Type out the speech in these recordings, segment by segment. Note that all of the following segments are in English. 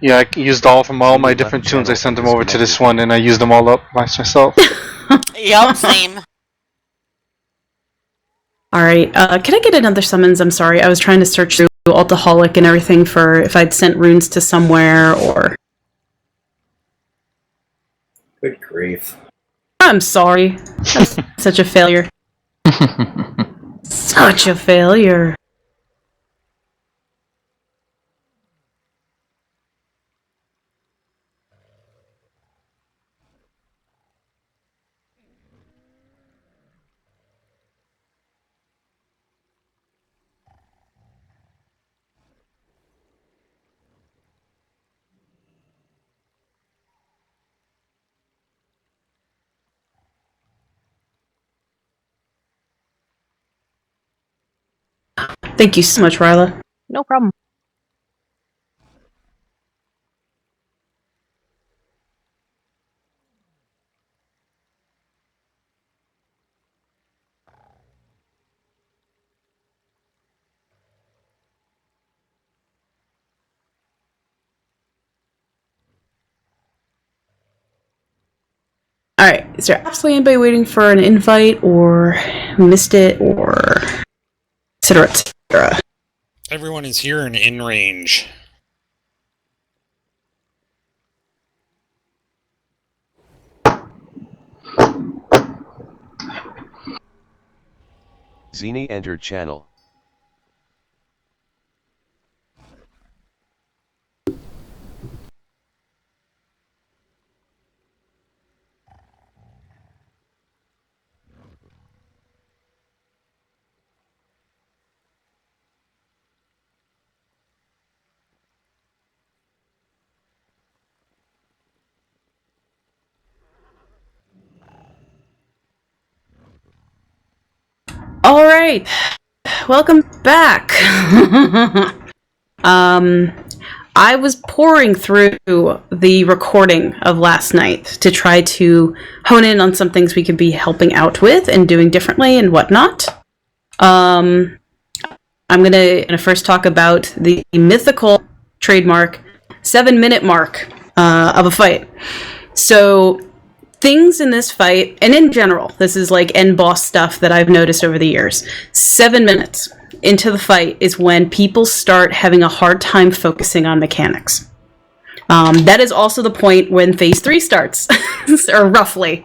Yeah, I used all from all my different tunes. I sent them over to this one, and I used them all up myself. Yup, same. Alright, can I get another summons? I'm sorry, I was trying to search through Altaholic and everything for if I'd sent runes to somewhere, or... Good grief. I'm sorry. That's such a failure. Such a failure. Thank you so much, Ryla. No problem. Alright, is there absolutely anybody waiting for an invite, or missed it, or etc., etc.? Everyone is here and in range. Zini entered channel. Alright, welcome back. I was pouring through the recording of last night to try to hone in on some things we could be helping out with and doing differently and whatnot. I'm gonna first talk about the mythical trademark 7-minute mark of a fight. So things in this fight, and in general, this is like end boss stuff that I've noticed over the years. 7 minutes into the fight is when people start having a hard time focusing on mechanics. That is also the point when phase 3 starts, or roughly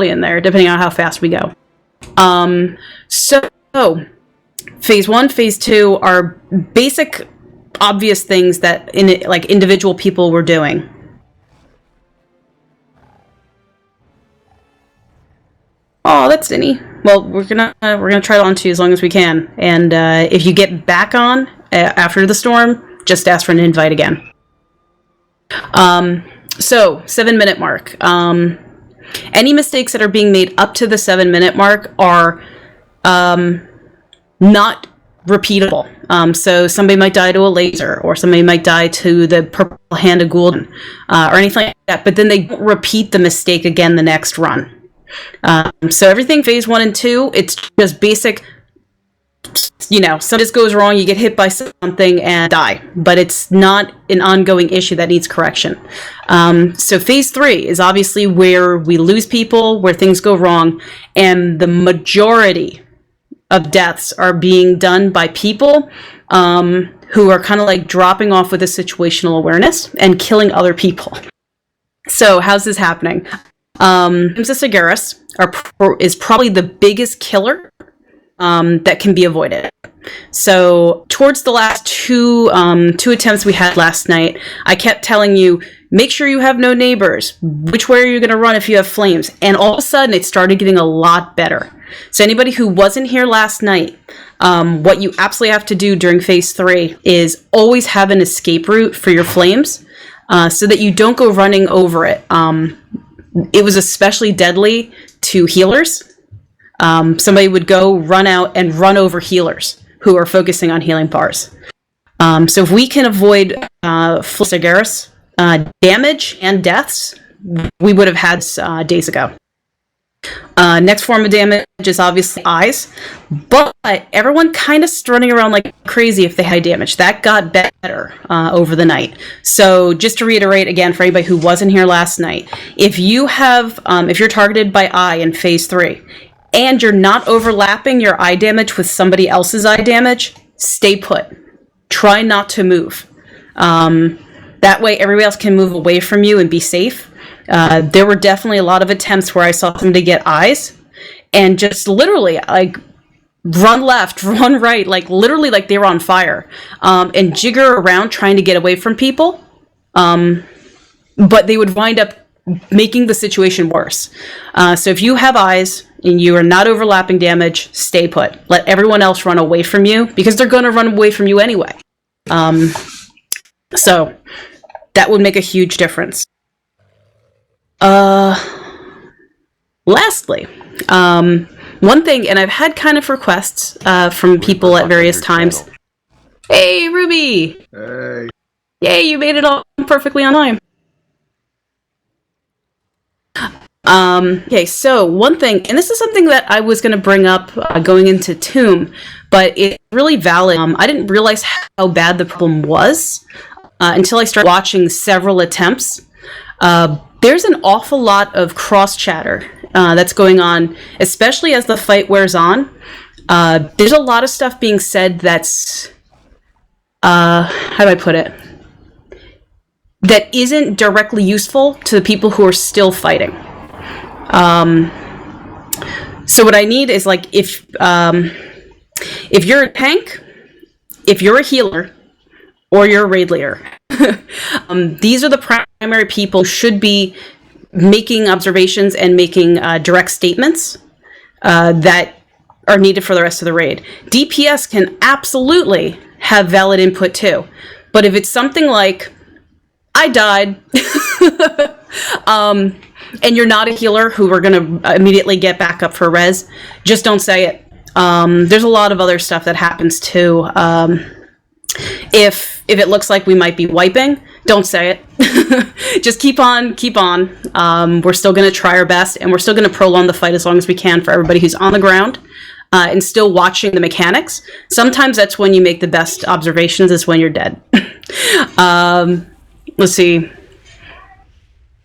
in there, depending on how fast we go. So phase 1, phase 2 are basic, obvious things that individual people were doing. Oh, that's Denny. Well, we're gonna try on to you as long as we can, and if you get back on after the storm, just ask for an invite again. So 7-minute mark. Any mistakes that are being made up to the 7-minute mark are not repeatable. So somebody might die to a laser, or somebody might die to the purple hand of Gul'dan, or anything like that. But then they don't repeat the mistake again the next run. So everything phase 1 and 2, it's just basic, something just goes wrong, you get hit by something and die, but it's not an ongoing issue that needs correction. So phase 3 is obviously where we lose people, where things go wrong, and the majority of deaths are being done by people who are kind of like dropping off with a situational awareness and killing other people. So how's this happening? Sagaris is probably the biggest killer that can be avoided. So towards the last two attempts we had last night, I kept telling you, make sure you have no neighbors. Which way are you going to run if you have flames? And all of a sudden, it started getting a lot better. So anybody who wasn't here last night, what you absolutely have to do during phase 3 is always have an escape route for your flames, so that you don't go running over it. It was especially deadly to healers. Somebody would go run out and run over healers who are focusing on healing bars. So if we can avoid Sagaris damage and deaths, we would have had days ago. Next form of damage is obviously eyes, but everyone kind of running around like crazy if they had damage. That got better over the night. So just to reiterate again for anybody who wasn't here last night, if you have, if you're targeted by eye in phase 3, and you're not overlapping your eye damage with somebody else's eye damage, stay put. Try not to move. That way everybody else can move away from you and be safe. There were definitely a lot of attempts where I saw somebody get eyes and just literally like run left, run right, like literally like they were on fire, and jigger around trying to get away from people. But they would wind up making the situation worse. So if you have eyes and you are not overlapping damage, stay put. Let everyone else run away from you because they're going to run away from you anyway. So that would make a huge difference. Lastly, one thing, and I've had kind of requests from people at various times. Hey, Ruby! Hey. Yay, you made it all perfectly on time. Okay, so one thing, and this is something that I was going to bring up going into Tomb, but it's really valid. I didn't realize how bad the problem was until I started watching several attempts. There's an awful lot of cross chatter that's going on, especially as the fight wears on. There's a lot of stuff being said that's, how do I put it? That isn't directly useful to the people who are still fighting. So what I need is like, if you're a tank, if you're a healer, or you're a raid leader, these are the primary people who should be making observations and making direct statements that are needed for the rest of the raid. DPS can absolutely have valid input too, but if it's something like, I died, and you're not a healer who are going to immediately get back up for res, just don't say it. There's a lot of other stuff that happens too. If it looks like we might be wiping, don't say it. Just keep on. We're still going to try our best, and we're still going to prolong the fight as long as we can for everybody who's on the ground and still watching the mechanics. Sometimes that's when you make the best observations, is when you're dead. Let's see.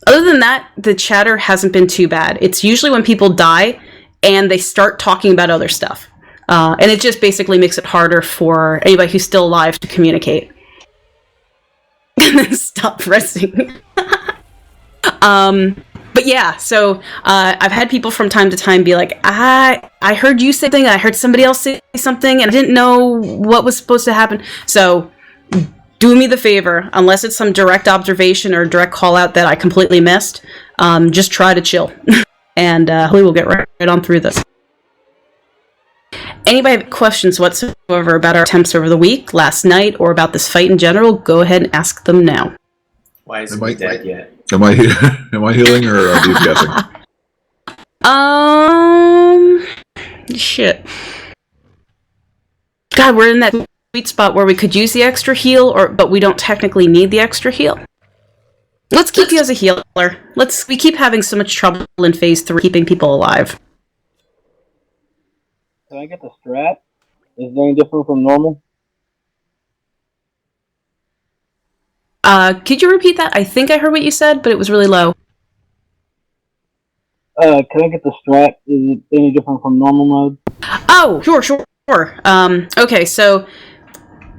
Other than that, the chatter hasn't been too bad. It's usually when people die and they start talking about other stuff. And it just basically makes it harder for anybody who's still alive to communicate. And then stop resting. But yeah, so I've had people from time to time be like, I heard you say something, I heard somebody else say something, and I didn't know what was supposed to happen. So do me the favor, unless it's some direct observation or direct call out that I completely missed, just try to chill. And hopefully we'll get right on through this. Anybody have questions whatsoever about our attempts over the week, last night, or about this fight in general, go ahead and ask them now. Why isn't he dead yet? Am I healing or are you guessing? Shit. God, we're in that sweet spot where we could use the extra heal, but we don't technically need the extra heal. Let's keep you as a healer. We keep having so much trouble in phase 3 keeping people alive. Can I get the strat? Is it any different from normal? Could you repeat that? I think I heard what you said, but it was really low. Can I get the strat? Is it any different from normal mode? Oh, sure. Okay, so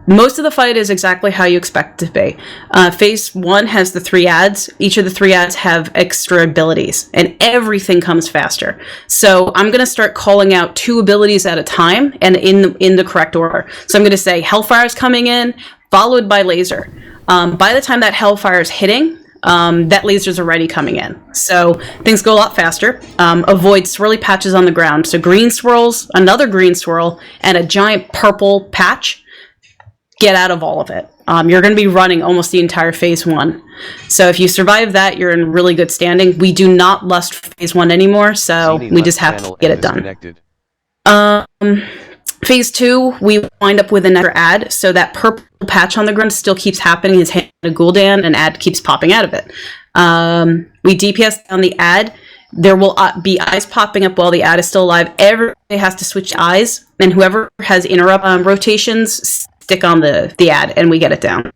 most of the fight is exactly how you expect it to be. Phase 1 has the 3 ads. Each of the 3 ads have extra abilities, and everything comes faster. So I'm going to start calling out 2 abilities at a time, and in the correct order. So I'm going to say Hellfire's coming in, followed by Laser. By the time that Hellfire is hitting, that laser's already coming in. So things go a lot faster. Avoid swirly patches on the ground. So green swirls, another green swirl, and a giant purple patch. Get out of all of it. You're going to be running almost the entire phase 1. So if you survive that, you're in really good standing. We do not lust phase 1 anymore, so we just have to get it done. Phase 2, we wind up with another ad, so that purple patch on the ground still keeps happening. His hand to Gul'dan, an ad keeps popping out of it. We DPS down the ad. There will be eyes popping up while the ad is still alive. Everybody has to switch eyes, and whoever has interrupt rotations, stick on the ad, and we get it down.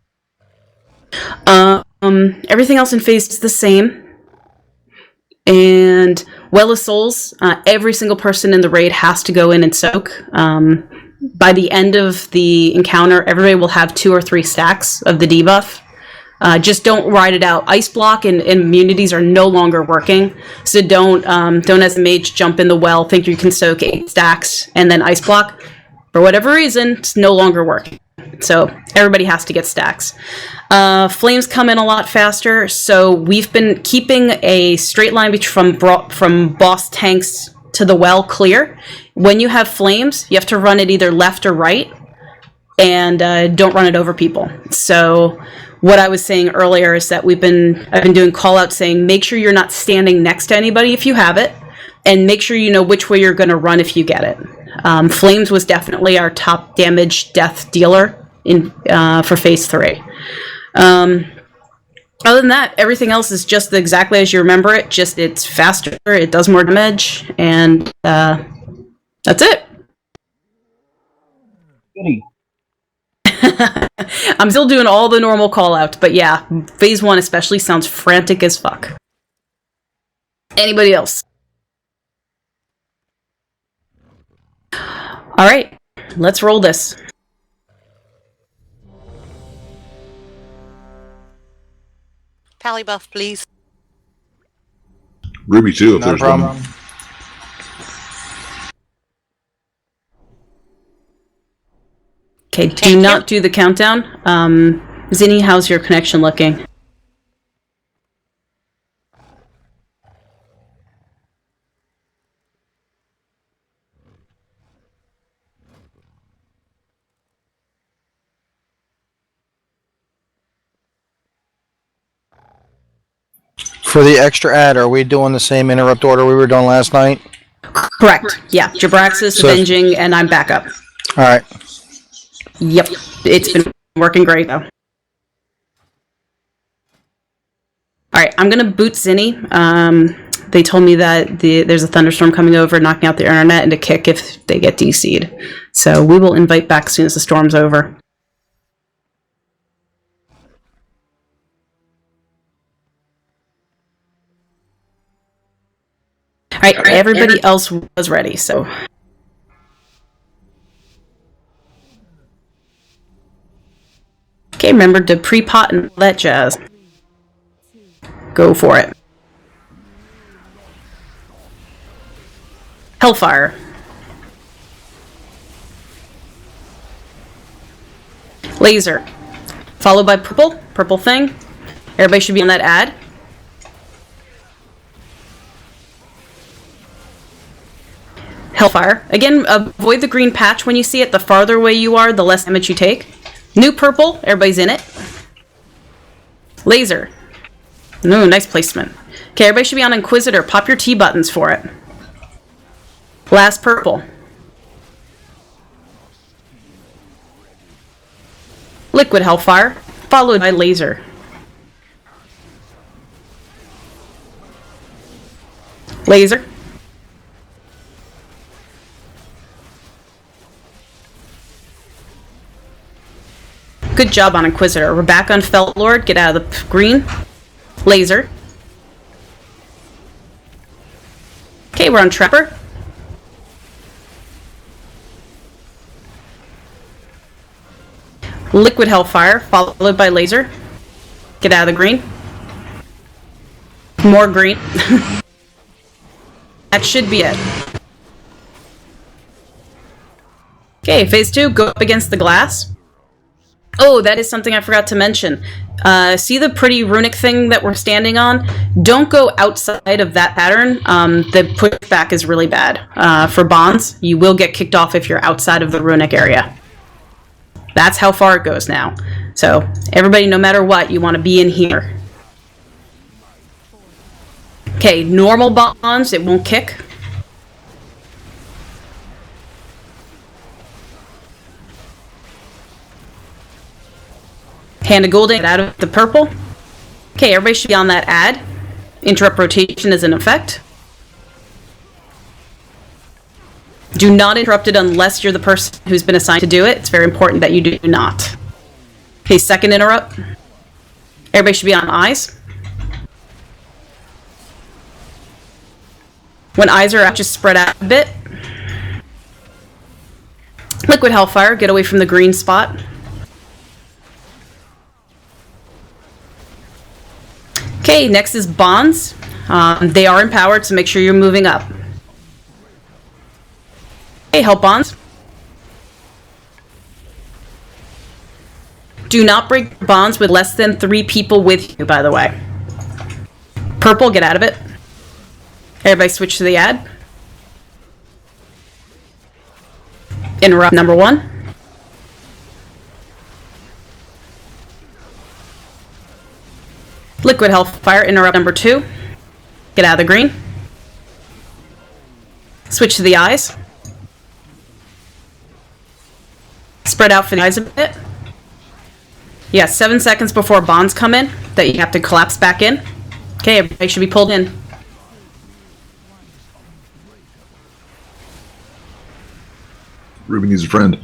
Everything else in phase is the same. And Well of Souls, every single person in the raid has to go in and soak. By the end of the encounter, everybody will have 2 or 3 stacks of the debuff. Just don't ride it out. Ice block and immunities are no longer working, so don't as a mage jump in the well, think you can soak 8 stacks and then ice block. For whatever reason, it's no longer working. So everybody has to get stacks. Flames come in a lot faster, so we've been keeping a straight line from boss tanks to the well clear. When you have flames, you have to run it either left or right, and don't run it over people. So what I was saying earlier is that I've been doing call outs saying make sure you're not standing next to anybody if you have it, and make sure you know which way you're going to run if you get it. Flames was definitely our top damage death dealer for phase 3. Other than that, everything else is just exactly as you remember it. Just it's faster, it does more damage, and that's it. Goody. I'm still doing all the normal call outs, but yeah, phase 1 especially sounds frantic as fuck. Anybody else? Alright, let's roll this. Pally buff, please. Ruby too, if Not a there's problem. one. Okay, Thank do you. not do the countdown. Zinni, how's your connection looking? For the extra ad, are we doing the same interrupt order we were doing last night? Correct. Yeah, Jabraxis, So- Avenging, and I'm back up. All right. Yep, it's been working great though. Alright, I'm gonna boot Zinni. They told me that there's a thunderstorm coming over, knocking out the internet, and a kick if they get DC'd. So we will invite back as soon as the storm's over. Alright, everybody else was ready, so... Okay, remember to pre-pot and all that jazz. Go for it. Hellfire. Laser. Followed by purple. Purple thing. Everybody should be on that ad. Hellfire. Again, avoid the green patch when you see it. The farther away you are, the less damage you take. New purple. Everybody's in it. Laser. Ooh, nice placement. Okay, everybody should be on Inquisitor. Pop your T buttons for it. Last purple. Liquid Hellfire, followed by Laser. Laser. Good job on Inquisitor. We're back on Felt Lord. Get out of the green. Laser. Okay, we're on Trapper. Liquid Hellfire, followed by Laser. Get out of the green. More green. That should be it. Okay, phase 2, go up against the glass. Oh, that is something I forgot to mention. See the pretty runic thing that we're standing on? Don't go outside of that pattern. The pushback is really bad. For bonds, you will get kicked off if you're outside of the runic area. That's how far it goes now. So, everybody, no matter what, you want to be in here. Okay, normal bonds, it won't kick. Hand of Gul'dan, get out of the purple. Okay, everybody should be on that ad. Interrupt rotation is in effect. Do not interrupt it unless you're the person who's been assigned to do it. It's very important that you do not. Okay, second interrupt. Everybody should be on eyes. When eyes are out, just spread out a bit. Liquid Hellfire, get away from the green spot. Okay, next is bonds. They are empowered, so make sure you're moving up. Okay, help bonds. Do not break bonds with less than 3 people with you, by the way. Purple, get out of it. Everybody switch to the ad. Interrupt number 1. Liquid Hellfire, interrupt number 2. Get out of the green. Switch to the eyes. Spread out for the eyes a bit. You got 7 seconds before bonds come in that you have to collapse back in. Okay, everybody should be pulled in. Ruby needs a friend.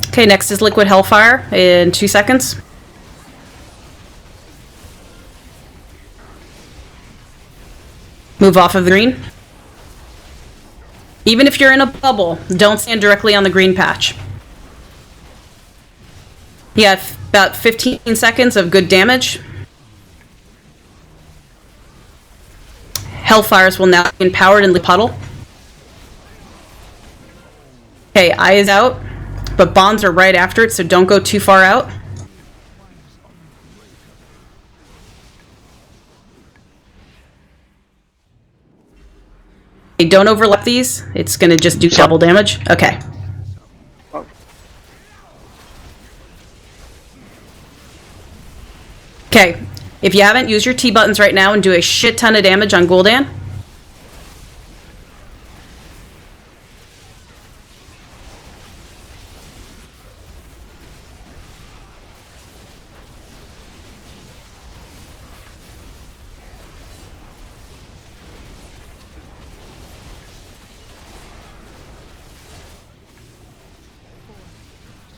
Okay, next is Liquid Hellfire in 2 seconds. Move off of the green. Even if you're in a bubble, don't stand directly on the green patch. You have about 15 seconds of good damage. Hellfires will now be empowered in the puddle. Okay, eye is out, but bonds are right after it, so don't go too far out. Okay, don't overlap these. It's going to just do double damage. Okay. Okay, if you haven't, use your T buttons right now and do a shit ton of damage on Gul'dan.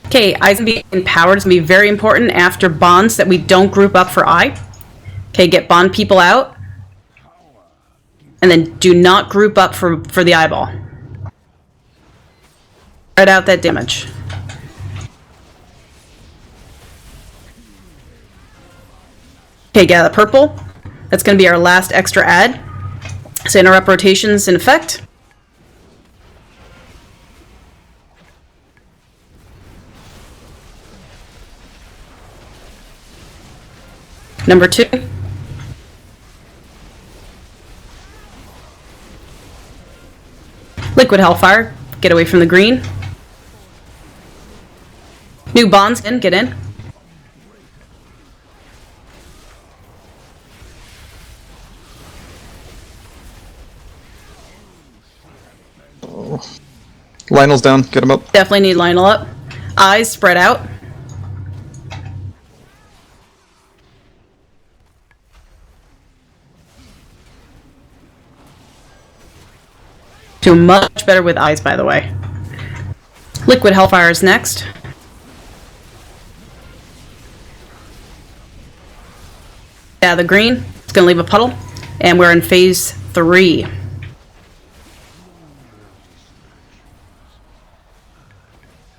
Okay, eyes being empowered is going to be very important after bonds that we don't group up for eye. Okay, get bond people out. And then do not group up for the eyeball. Spread out that damage. Okay, get out the purple. That's going to be our last extra ad. So interrupt rotations in effect. Number 2. Liquid Hellfire, get away from the green. New bonds in, get in. Lionel's down, get him up. Definitely need Lionel up. Eyes spread out. Do much better with eyes, by the way. Liquid Hellfire is next. Yeah, the green. It's going to leave a puddle. And we're in phase 3.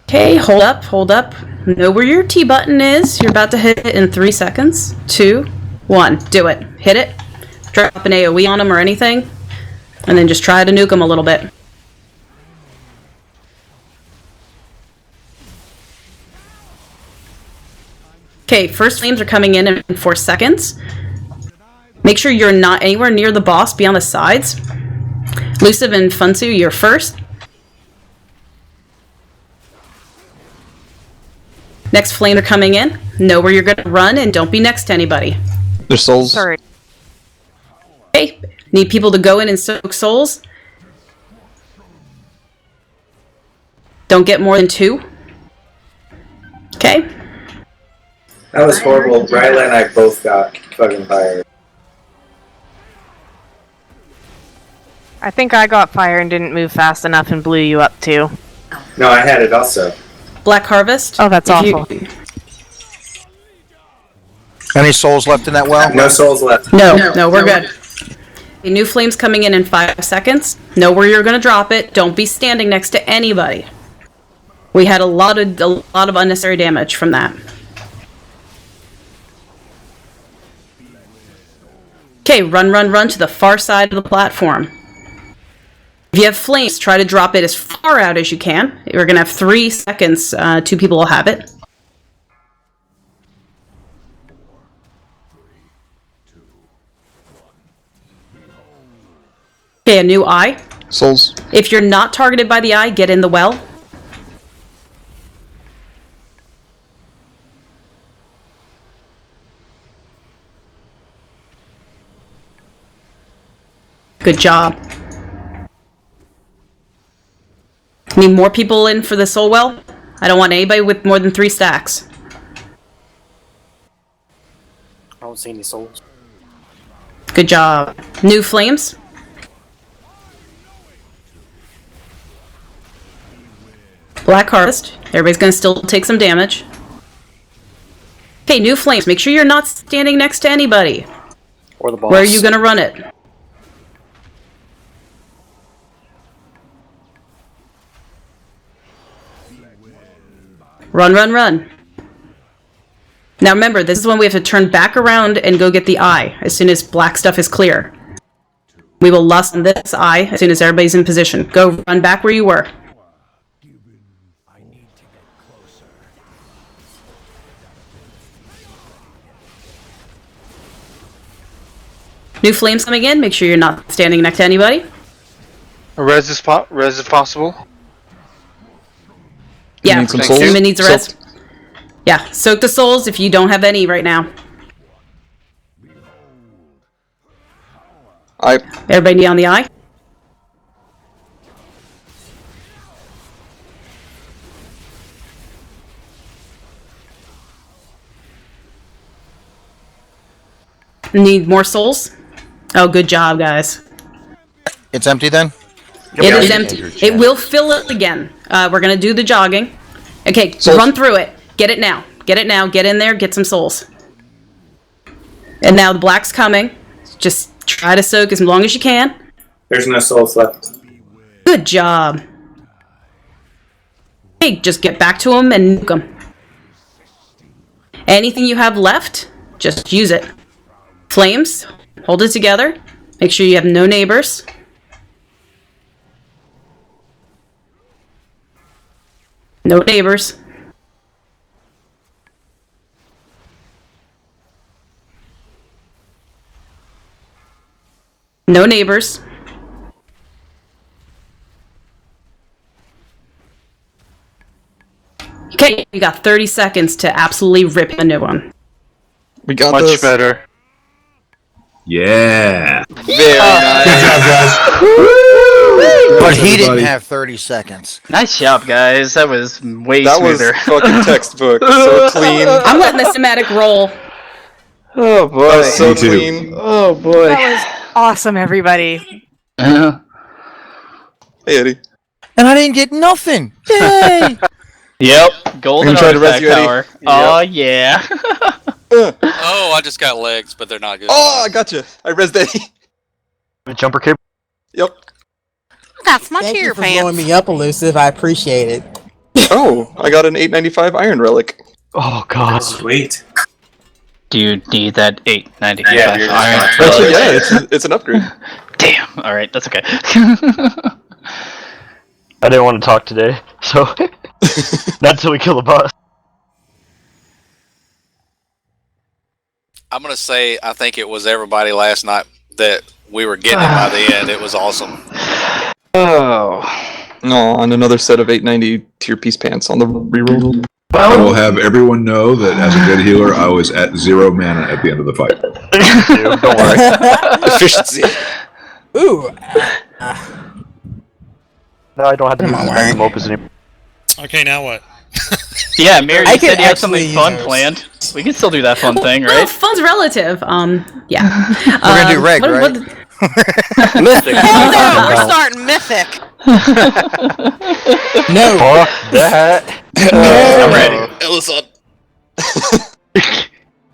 Okay, hold up, hold up. Know where your T button is. You're about to hit it in 3 seconds. 2, 1. Do it. Hit it. Drop an AoE on them or anything. And then just try to nuke them a little bit. Okay, first flames are coming in 4 seconds. Make sure you're not anywhere near the boss. Be on the sides. Luciv and Funsu, you're first. Next flame are coming in. Know where you're going to run and don't be next to anybody. There's souls. Sorry. Okay, need people to go in and soak souls. Don't get more than 2. Okay. That was horrible. Bryla and I both got fucking fired. I think I got fire and didn't move fast enough and blew you up too. No, I had it also. Black Harvest. Oh, that's awful. Any souls left in that well? No souls left. No, we're good. Okay, new flames coming in 5 seconds. Know where you're going to drop it. Don't be standing next to anybody. We had a lot of unnecessary damage from that. Okay, run to the far side of the platform. If you have flames, try to drop it as far out as you can. We're going to have 3 seconds. 2 people will have it. Okay, a new eye. Souls. If you're not targeted by the eye, get in the well. Good job. Need more people in for the soul well? I don't want anybody with more than 3 stacks. I don't see any souls. Good job. New flames? Black Harvest. Everybody's gonna still take some damage. Okay, new flames. Make sure you're not standing next to anybody. Or the boss. Where are you gonna run it? Run. Now remember, this is when we have to turn back around and go get the eye as soon as black stuff is clear. We will lust on this eye as soon as everybody's in position. Go run back where you were. New flames coming in. Make sure you're not standing next to anybody. Res is possible. Yeah, Need some souls? Cinnamon needs a res. Soaked. Yeah, soak the souls if you don't have any right now. Everybody need on the eye? Need more souls? Oh, good job, guys. It's empty then? It is empty. It will fill it again. We're gonna do the jogging. Okay, Souls. run through it. Get it now. Get in there, get some souls. And now the black's coming. Just try to soak as long as you can. There's no souls left. Good job. Hey, just get back to them and nuke them. Anything you have left, just use it. Flames, hold it together. Make sure you have no neighbors. No neighbors. No neighbors. Okay, you got 30 seconds to absolutely rip a new one. We got Much this. better. Yeah. Very nice. Good job, guys. But he Everybody. didn't have 30 seconds. Nice job, guys. That was way That was smoother. fucking textbook. So clean. I'm letting the cinematic roll. Oh boy. That was so Me too. clean. Oh boy. That was awesome, everybody. Hey, Eddie. And I didn't get nothing. Yay! Yep. Golden I'm gonna try to artifact res you, Eddie. power. Oh yeah. Oh, I just got legs, but they're not good. Oh, I got you. I rezzed Eddie. Jumper cape. Yep. That's my Thank cheer you for blowing pants. me up, Elusive. I appreciate it. Oh, I got an 895 iron relic. Oh god. Sweet. Do you need that 895 Yeah, you're just iron? fine. Actually, yeah, it's an upgrade. Damn. All right, that's okay. I didn't want to talk today, so not until we kill the boss. I'm gonna say I think it was everybody last night that we were getting it by the end. It was awesome. Oh. No, and another set of 890 tier piece pants on the reroll. I will have everyone know that as a good healer, I was at 0 mana at the end of the fight. Don't worry. Efficiency. Ooh. Now I don't have to use random opus anymore. Okay, now what? Yeah, Mary, I you can said you had actually something fun use those. planned. We can still do that fun thing, Well, right? fun's relative. Yeah. We're gonna do reg, right? Mythic. Hell no, we're starting Mythic. No. Fuck that. I'm ready. Ellison.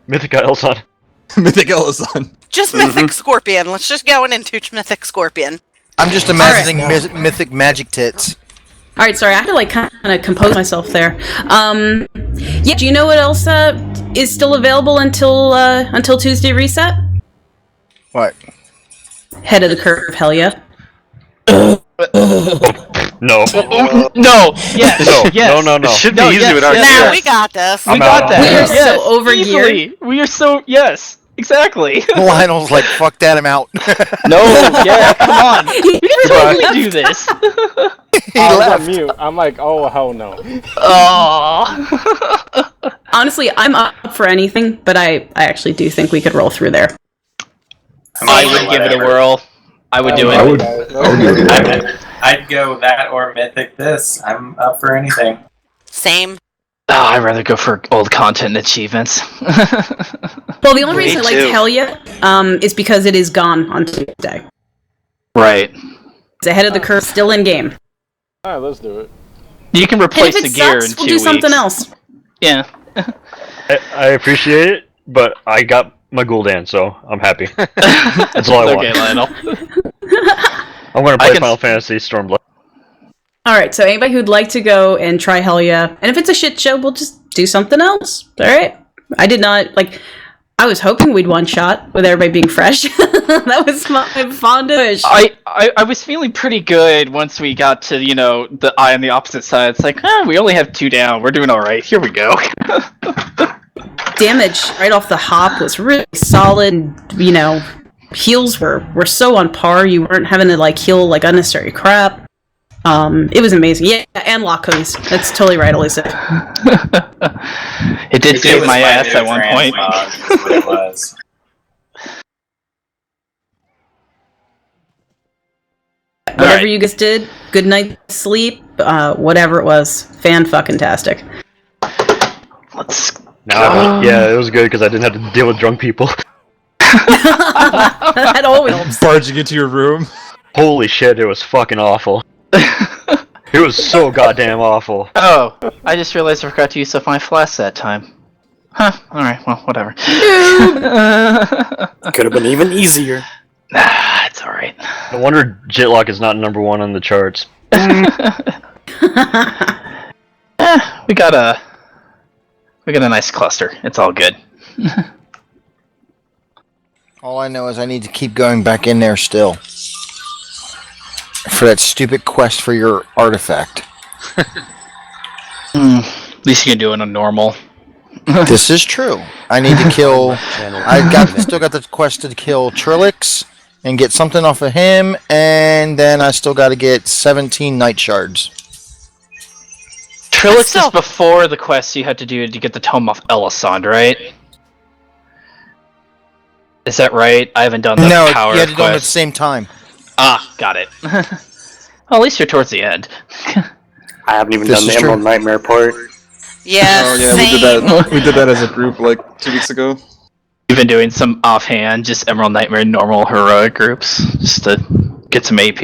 Mythic Elson. Mythic Ellison. Just Mythic Scorpion. Let's just go into Mythic Scorpion. I'm just imagining mythic magic tits. All right, sorry, I had to like kind of compose myself there. Yeah, do you know what else is still available until Tuesday reset? What? Head of the curve, hell yeah. No. No. Yes. No. Yes. No. It should be No, easy yes, with our yes, Now chat. we got this. We got that. We are Yes, so overgeared. easily. We are so yes. Exactly. Lionel's like, fuck that, I'm out. No. Yeah. Come on. We can totally do this. He I was left. on mute. I'm like, oh hell no. Oh. Honestly, I'm up for anything, but I actually do think we could roll through there. I would give it a whirl. I would do it. I would give it a whirl. I'd go that or Mythic this. I'm up for anything. Same. Oh, I'd rather go for old content achievements. Well, the only reason I Me like too. hell yeah is because it is gone on Tuesday. Right. It's ahead of the curve, still in game. Alright, let's do it. You can And replace if the it gear sucks, in 2 we'll do weeks. something else. Yeah. I appreciate it, but I got my Gul'dan, so I'm happy. That's all I Okay, want. Lionel. I'm going to I play can- Final Fantasy Stormblood. All right, so anybody who'd like to go and try hell yeah, and if it's a shit show, we'll just do something else. All right. I did not like. I was hoping we'd one shot with everybody being fresh. That was my fond wish. I was feeling pretty good once we got to, the eye on the opposite side. It's like, we only have 2 down. We're doing all right. Here we go. Damage right off the hop was really solid. And, heals were so on par. You weren't having to like heal like unnecessary crap. It was amazing. Yeah, and lock hoodies. That's totally right, Elisa. It did It save was my ass new at one point. transmog, is what it was. Whatever right. you guys did, good night's sleep, whatever it was, fan-fucking-tastic. Let's. Yeah, it was good because I didn't have to deal with drunk people. That always helps. Barging into your room. Holy shit, it was fucking awful. It was so goddamn awful. Oh, I just realized I forgot to use up my flask that time. Huh, alright, well, whatever. Could have been even easier. Nah, it's alright. No wonder Jitlock is not #1 on the charts. We got a nice cluster. It's all good. All I know is I need to keep going back in there still. For that stupid quest for your artifact. At least you can do it on normal. This is true. I need to kill... still got the quest to kill Trilix and get something off of him, and then I still got to get 17 night shards. Trilix is before the quest you had to do to get the tome off Elisand, right? Is that right? I haven't done the No, power you had to do them at the quest. same time. Ah, got it. Well, at least you're towards the end. I haven't even This done the is true. Emerald Nightmare part. Yeah, Oh yeah, same. we did that. We did that as a group like 2 weeks ago. You've been doing some offhand, just Emerald Nightmare normal heroic groups, just to get some AP.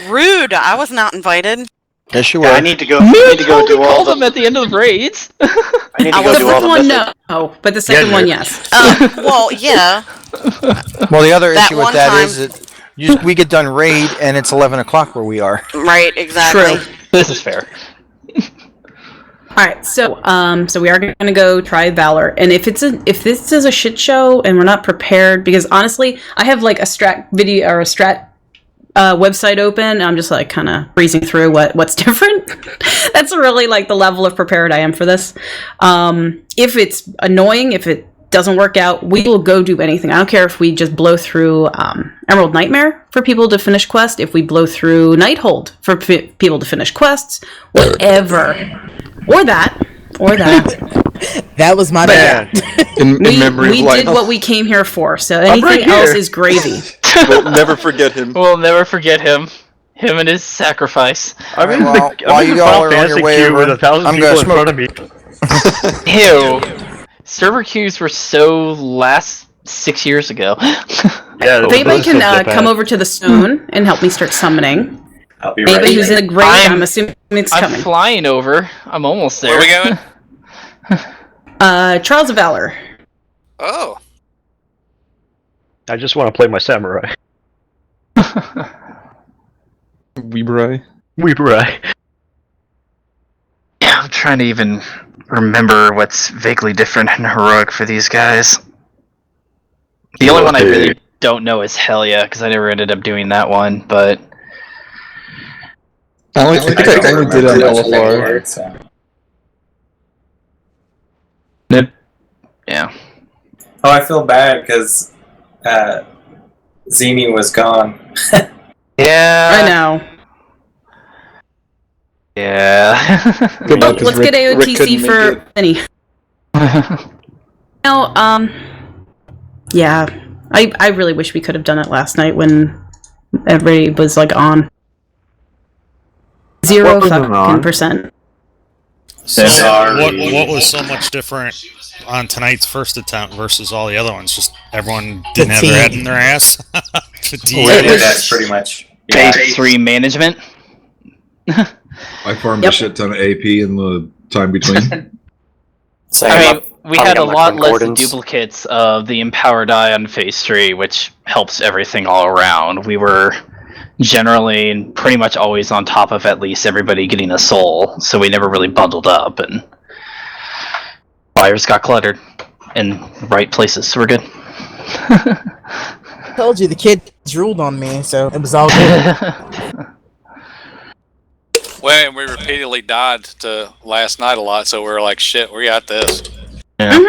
Rude. I was not invited. Yes, you were. I need to go. Me I need to go totally do all called the. them at the end of the raids. I need to The go do all first the one, mythic. no, but the second Yeah, one, yeah. yes. Well, yeah. Well, the other That issue with one that time- is that we get done raid, and it's 11 o'clock where we are. Right, exactly. True. This is fair. All right, so we are going to go try Valor, and if this is a shit show and we're not prepared, because honestly, I have like a strat video or a strat website open, and I'm just like kind of breezing through what's different. That's really like the level of prepared I am for this. If it's annoying, if it doesn't work out, we will go do anything. I don't care if we just blow through Emerald Nightmare for people to finish quests, if we blow through Nighthold for people to finish quests, whatever. Or that. That was my bad. In We memory did of Lionel. what we came here for, so anything right else here. is gravy. We'll never forget him. We'll never forget him. Him and his sacrifice. I'm in Well, the, while I'm in you the all Final are on Fantasy your way queue over, with 1,000 I'm people gonna in front of me. Ew. Server queues were so last 6 years ago. Yeah, If anybody can come over to the stone and help me start summoning. I'll be Anybody right who's in there. the grave, I'm assuming it's I'm coming. flying over. I'm almost there. Where are we going? Trials of Valor. Oh. I just want to play my samurai. Weeburai. Weeburai. Yeah, I'm trying to even remember what's vaguely different and heroic for these guys. The only one I really don't know is Helya, because I never ended up doing that one, but... I think I only did on LFR. So. Yeah. Oh, I feel bad because Zini was gone. Yeah. I know. Yeah. Good luck, 'cause Let's get Rick couldn't AOTC for Penny. No, yeah. I really wish we could have done it last night when everybody was like on. 0 fucking percent. So what was so much different on tonight's first attempt versus all the other ones? Just everyone didn't have their head in their ass. That's pretty much Phase 3 management. I farmed a shit ton of AP in the time between. I mean, we had a lot less duplicates of the empowered eye on phase 3, which helps everything all around. We were generally and pretty much always on top of at least everybody getting a soul, so we never really bundled up, and fires got cluttered in the right places, so we're good. Told you the kid drooled on me, so it was all good. Well, and we repeatedly died to last night a lot, so we were like, shit, we got this. Yeah.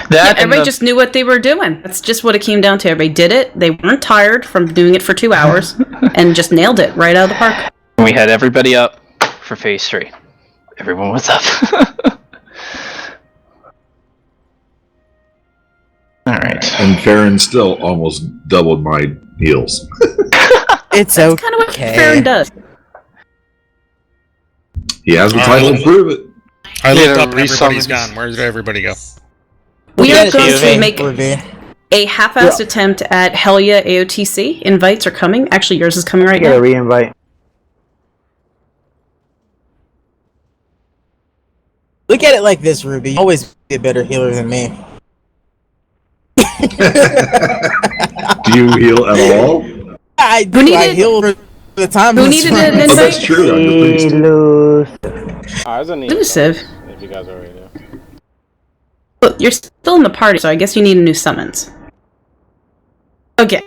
Yeah, everybody just knew what they were doing. That's just what it came down to. Everybody did it. They weren't tired from doing it for 2 hours and just nailed it right out of the park. We had everybody up for phase 3. Everyone was up. Alright. And Farron still almost doubled my heals. It's That's kind of what Farron does. He has the title to prove it. I looked up and everybody's gone. Where did everybody go? We are going to make a half-assed attempt at Helya AOTC. Invites are coming. Actually, yours is coming right now. re-invite. Look at it like this, Ruby. You always be a better healer than me. Do you heal at all? I do. I heal for the time. Who needed an invite? Oh, that's true. Elusive. If you guys already know. Well, you're still in the party, so I guess you need a new summons. Okay.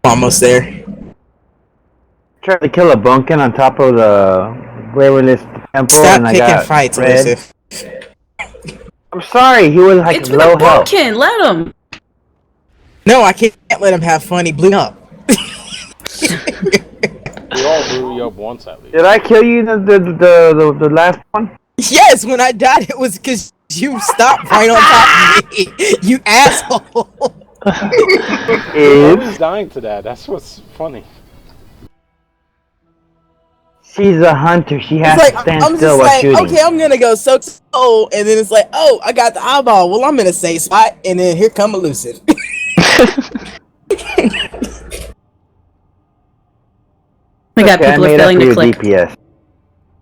Almost there. Tried to kill a bunkin on top of the Waverless Temple. Stop and I picking got fights, red. Elusive. I'm sorry, he was like It's with low a health. pumpkin. Let him. No, I can't let him have fun. He blew up. We all blew you up once at least. Did I kill you the last one? Yes, when I died, it was because you stopped right on top of me. You asshole. Nobody's dying to that. That's what's funny. She's a hunter. She has It's to like, stand I'm still just while like, shooting. okay, I'm gonna go so, and then it's like, oh, I got the eyeball. Well, I'm in a safe spot, and then here come Elusive. I got people are failing to click. DPS.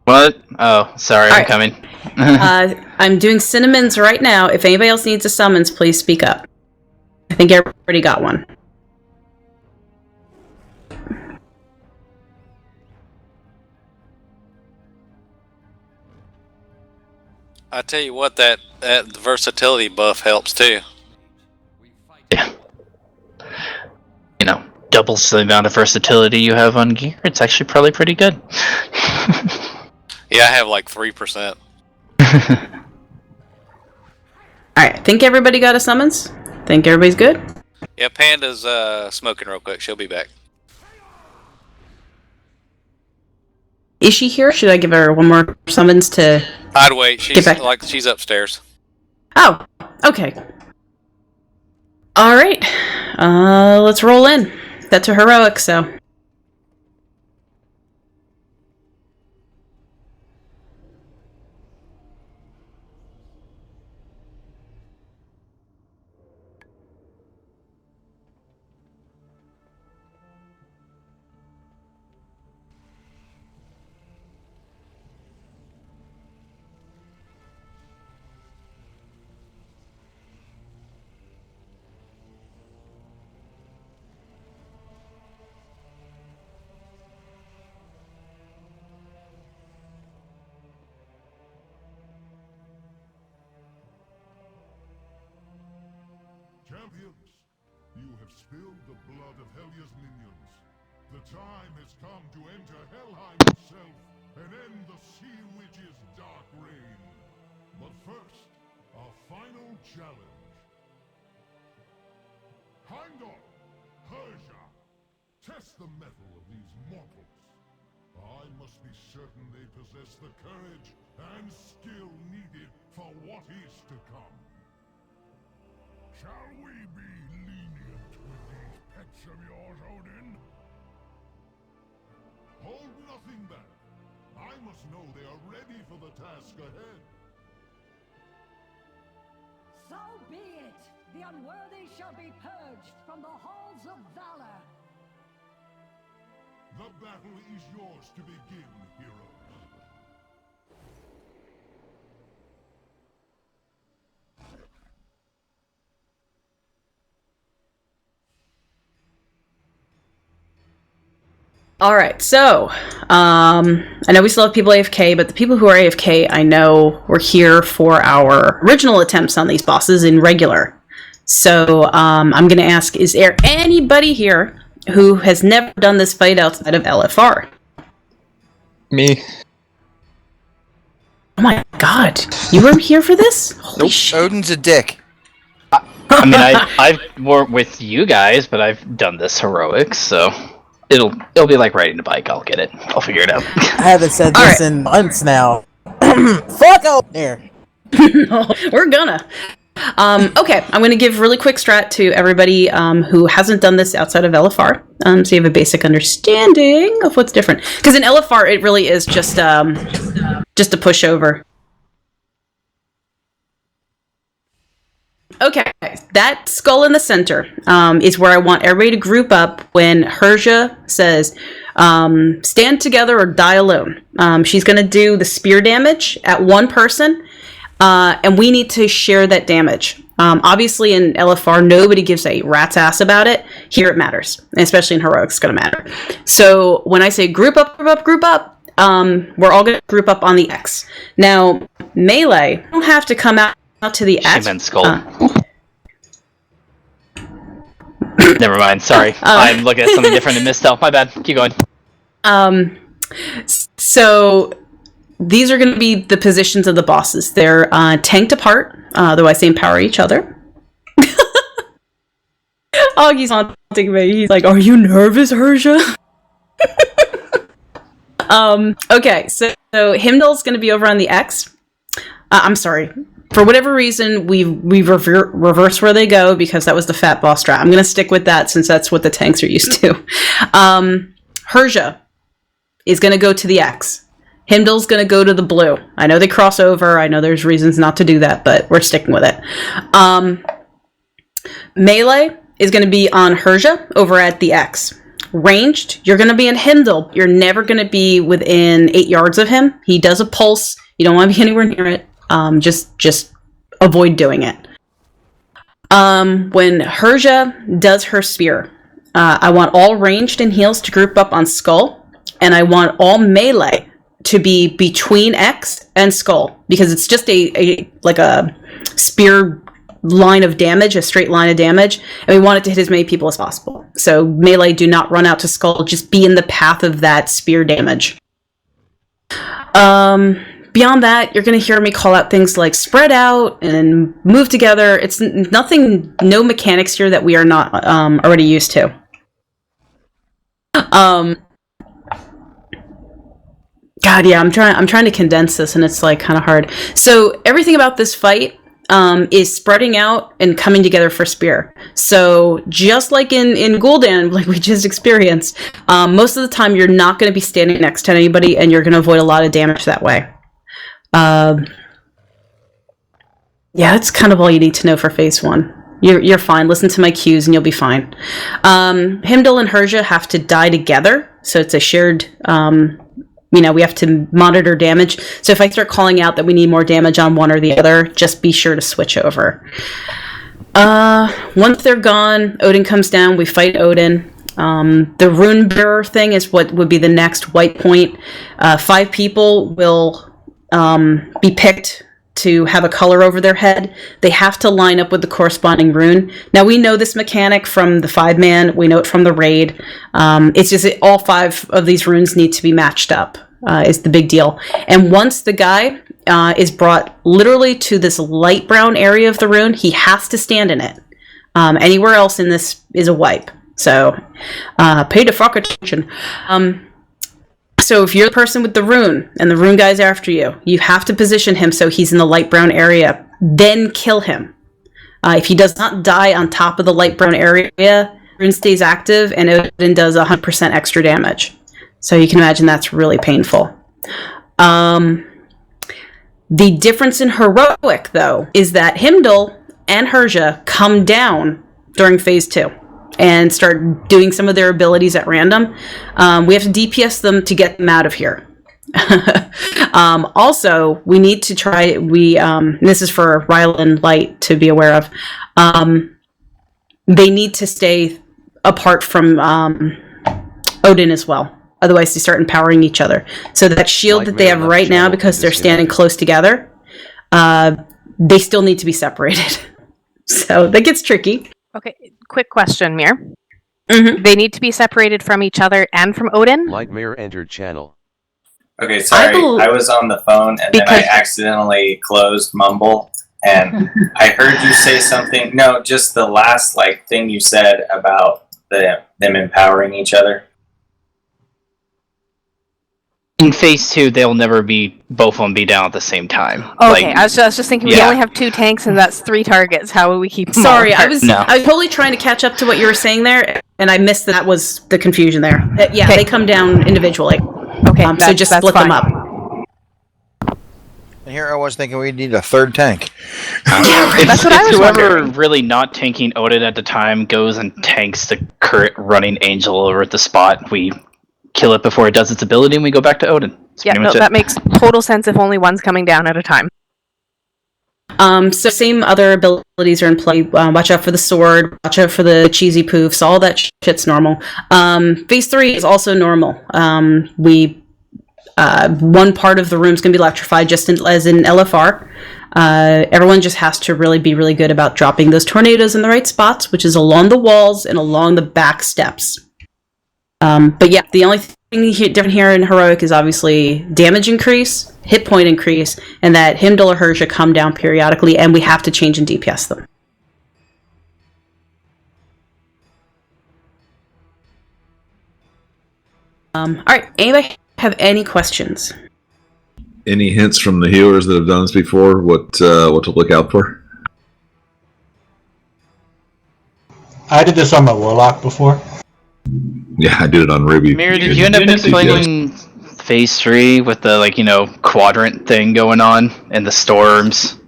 What? Oh, sorry, I'm coming. I'm doing cinnamons right now. If anybody else needs a summons, please speak up. I think everybody got one. I tell you what, that versatility buff helps too. Yeah. You know, doubles the amount of versatility you have on gear. It's actually probably pretty good. Yeah, I have like 3%. Alright, think everybody got a summons? Think everybody's good? Yeah, Panda's smoking real quick. She'll be back. Is she here? Should I give her one more summons to... I'd wait. Get back. She's upstairs. Oh, okay. Alright. Let's roll in. That's a heroic, so... Champions, you have spilled the blood of Helya's minions. The time has come to enter Helheim itself and end the Sea Witch's dark reign. But first, our final challenge. Heimdall, Persia, test the mettle of these mortals. I must be certain they possess the courage and skill needed for what is to come. Shall we be lenient with these pets of yours, Odin? Hold nothing back. I must know they are ready for the task ahead. So be it! The unworthy shall be purged from the halls of Valor! The battle is yours to begin, heroes. Alright, so, I know we still have people AFK, but the people who are AFK, I know, were here for our original attempts on these bosses in regular. So, I'm gonna ask, is there anybody here who has never done this fight outside of LFR? Me. Oh my god, you were here for this? Holy shit. Odin's a dick. I mean, I've worked with you guys, but I've done this heroics, so it'll be like riding a bike. I'll get it. I'll figure it out. I haven't said this in months now. Fuck out there. No, we're gonna. Okay, I'm gonna give really quick strat to everybody who hasn't done this outside of LFR, so you have a basic understanding of what's different. Because in LFR, it really is just a pushover. Okay, that skull in the center is where I want everybody to group up when Herja says, stand together or die alone. She's going to do the spear damage at one person, and we need to share that damage. Obviously in LFR, nobody gives a rat's ass about it. Here it matters, and especially in Heroics, it's going to matter. So when I say group up, we're all going to group up on the X. Now, melee, you don't have to come out to the X. Skull. Never mind. Sorry, I'm looking at something different in Mistel. My bad. Keep going. So these are going to be the positions of the bosses. They're tanked apart, though I say empower each other. Augie's haunting me. He's like, "Are you nervous, Herja?" Okay, so Heimdall's going to be over on the X. I'm sorry. For whatever reason, we reverse where they go because that was the fat boss strat. I'm going to stick with that since that's what the tanks are used to. Herja is going to go to the X. Heimdall's going to go to the blue. I know they cross over. I know there's reasons not to do that, but we're sticking with it. Melee is going to be on Herja over at the X. Ranged, you're going to be in Heimdall. You're never going to be within 8 yards of him. He does a pulse. You don't want to be anywhere near it. Just avoid doing it. When Herja does her spear, I want all ranged and heals to group up on Skull, and I want all melee to be between X and Skull, because it's just a spear line of damage, a straight line of damage, and we want it to hit as many people as possible. So melee, do not run out to Skull, just be in the path of that spear damage. Beyond that, you're going to hear me call out things like spread out and move together. It's nothing, no mechanics here that we are not already used to. God, yeah, I'm trying to condense this, and it's like kind of hard. So everything about this fight is spreading out and coming together for spear. So just like in Gul'dan, like we just experienced, most of the time you're not going to be standing next to anybody, and you're going to avoid a lot of damage that way. Yeah, that's kind of all you need to know for phase 1. You're fine. Listen to my cues and you'll be fine. Heimdall and Herja have to die together, so it's a shared, we have to monitor damage. So if I start calling out that we need more damage on one or the other, just be sure to switch over. Once they're gone, Odin comes down, we fight Odin. The rune bearer thing is what would be the next white point. 5 people will be picked to have a color over their head, they have to line up with the corresponding rune. Now, we know this mechanic from the 5-man, we know it from the raid. It's just that all 5 of these runes need to be matched up, is the big deal. And once the guy is brought literally to this light brown area of the rune, he has to stand in it. Anywhere else in this is a wipe. So, pay the fuck attention. So if you're the person with the rune, and the rune guy's after you, you have to position him so he's in the light brown area, then kill him. If he does not die on top of the light brown area, rune stays active, and Odin does 100% extra damage. So you can imagine that's really painful. The difference in heroic, though, is that Himdall and Herja come down during phase 2. And start doing some of their abilities at random. We have to DPS them to get them out of here. Also, we need to try, this is for Rylan Light to be aware of, they need to stay apart from Odin as well. Otherwise, they start empowering each other. So that shield that they have right now, because they're standing close together, they still need to be separated. So that gets tricky. Okay, quick question, Mir. Mm-hmm. They need to be separated from each other and from Odin? Lightmare entered channel. Okay, sorry. I was on the phone and then I accidentally closed Mumble and I heard you say something. No, just the last thing you said about them empowering each other. In phase 2, they'll never be both of them be down at the same time. Okay, I was just thinking we only have 2 tanks and that's 3 targets. How will we keep them Sorry, all I was totally trying to catch up to what you were saying there, and I missed that was the confusion there. Yeah, they come down individually. Okay, so just split them up. And here I was thinking we need a 3rd tank. That's what I was whoever really not tanking Odin at the time goes and tanks the current running angel over at the spot, we kill it before it does its ability, and we go back to Odin. Yeah, no, that makes total sense if only one's coming down at a time. So same other abilities are in play. Watch out for the sword, watch out for the cheesy poofs, all that shit's normal. Phase 3 is also normal. One part of the room's going to be electrified, just as in LFR. Everyone just has to really be really good about dropping those tornadoes in the right spots, which is along the walls and along the back steps. But yeah, the only thing different here in Heroic is obviously damage increase, hit point increase, and that Himdall or Herja come down periodically, and we have to change and DPS them. Alright, anybody have any questions? Any hints from the healers that have done this before? What to look out for? I did this on my Warlock before. Yeah, I did it on Ruby. Mir, did you end up explaining phase 3 with the quadrant thing going on and the storms?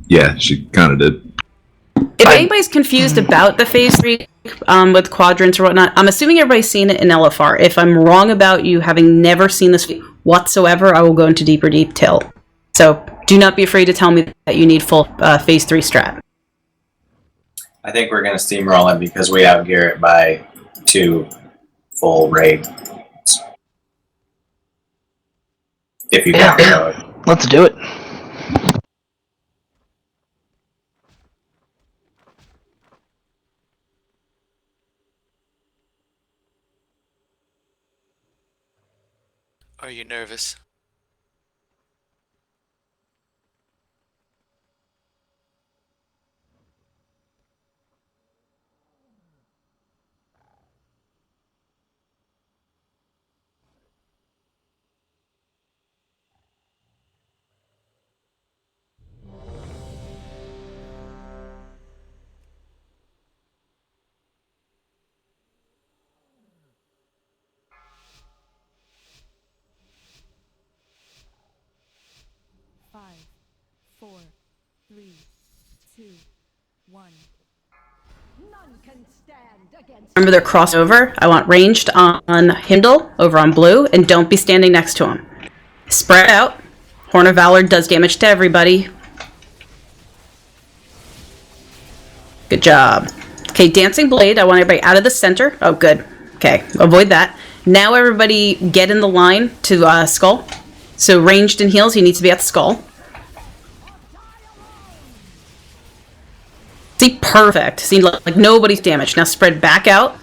Yeah, she kind of did. If anybody's confused about the phase 3 with quadrants or whatnot, I'm assuming everybody's seen it in LFR. If I'm wrong about you having never seen this whatsoever, I will go into deeper detail. So do not be afraid to tell me that you need full phase 3 strat. I think we're going to steamroll it because we have Garrett by 2 full raid. If you count it. Let's do it. Are you nervous? Remember their crossover. I want ranged on Himdall over on blue, and don't be standing next to him. Spread out. Horn of Valor does damage to everybody. Good job. Okay, Dancing Blade. I want everybody out of the center. Oh, good. Okay, avoid that. Now everybody get in the line to Skull. So ranged and heals, you need to be at the Skull. See, perfect. See, like nobody's damaged. Now spread back out.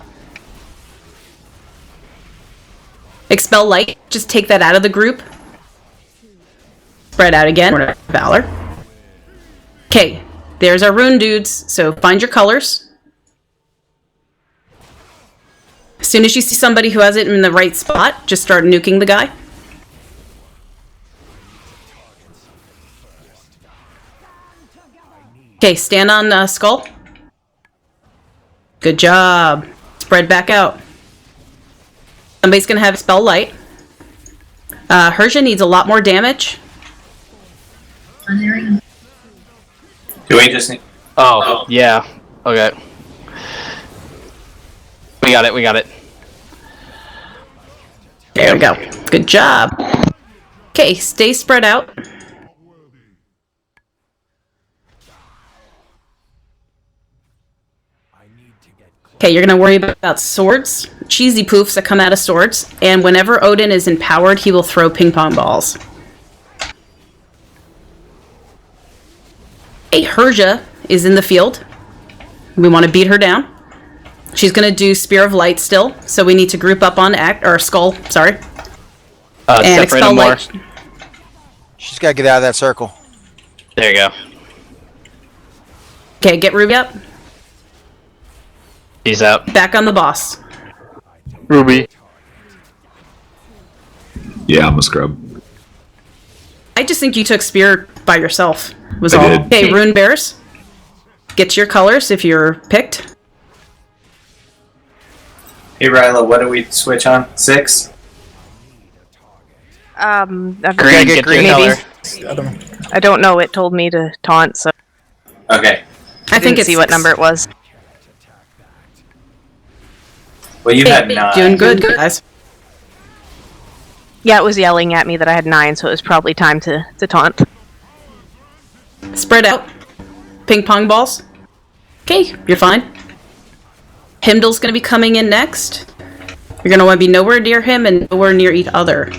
Expel light. Just take that out of the group. Spread out again. Valor. Okay, there's our rune dudes. So find your colors. As soon as you see somebody who has it in the right spot, just start nuking the guy. Okay, stand on skull. Good job. Spread back out. Somebody's gonna have spell light. Herja needs a lot more damage. Do we just need... Oh, yeah. Okay. We got it. There we go. Good job. Okay, stay spread out. Okay, you're going to worry about swords, cheesy poofs that come out of swords, and whenever Odin is empowered, he will throw ping pong balls. Okay, Herja is in the field. We want to beat her down. She's going to do Spear of Light still, so we need to group up on Skull, sorry. And expel light. She's got to get out of that circle. There you go. Okay, get Ruby up. He's out. Back on the boss. Ruby. Yeah, I'm a scrub. I just think you took Spear by yourself, was I all. did. Okay, Rune Bears. Get to your colors if you're picked. Hey, Ryla, what do we switch on? 6? I've Green, get green color. I don't know. It told me to taunt, so Okay. I think it's see what number it was. Well, you had 9. Doing good, guys. Yeah, it was yelling at me that I had 9, so it was probably time to taunt. Spread out. Ping pong balls. Okay, you're fine. Himdall's going to be coming in next. You're going to want to be nowhere near him and nowhere near each other.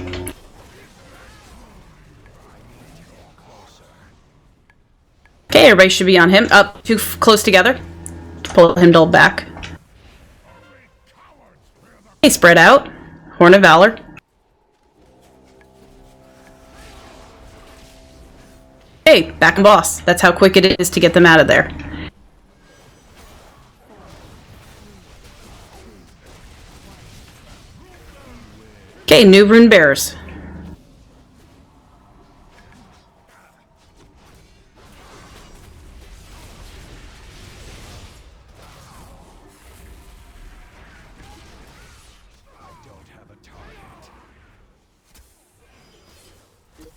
Okay, everybody should be on him. Up too close together. Pull Himdall back. Okay, spread out. Horn of Valor. Okay, back on boss. That's how quick it is to get them out of there. Okay, new Rune Bears.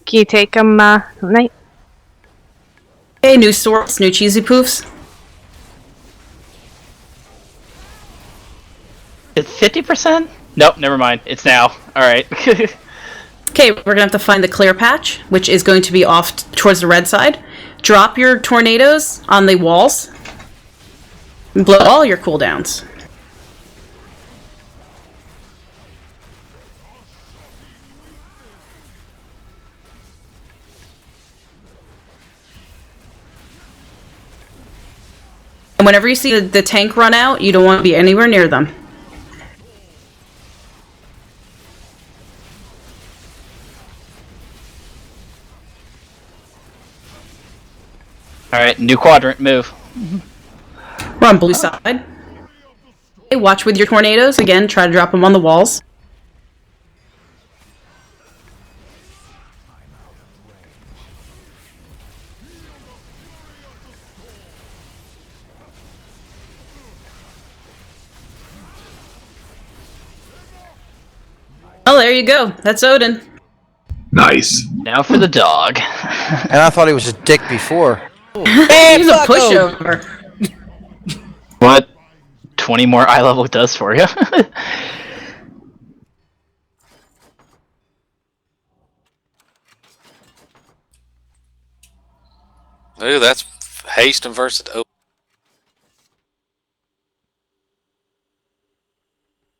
Can you take them, Knight? Okay, new swords, new cheesy poofs. It's 50%? Nope, never mind. It's now. Alright. Okay, we're gonna have to find the clear patch, which is going to be off towards the red side. Drop your tornadoes on the walls. And blow all your cooldowns. And whenever you see the tank run out, you don't want to be anywhere near them. Alright, new quadrant, move. We're on blue side. Okay, watch with your tornadoes. Again, try to drop them on the walls. Oh, there you go. That's Odin. Nice. Now for the dog. And I thought he was a dick before. He's a pushover. What 20 more eye level does for you. Ooh, that's haste and versus. Oh.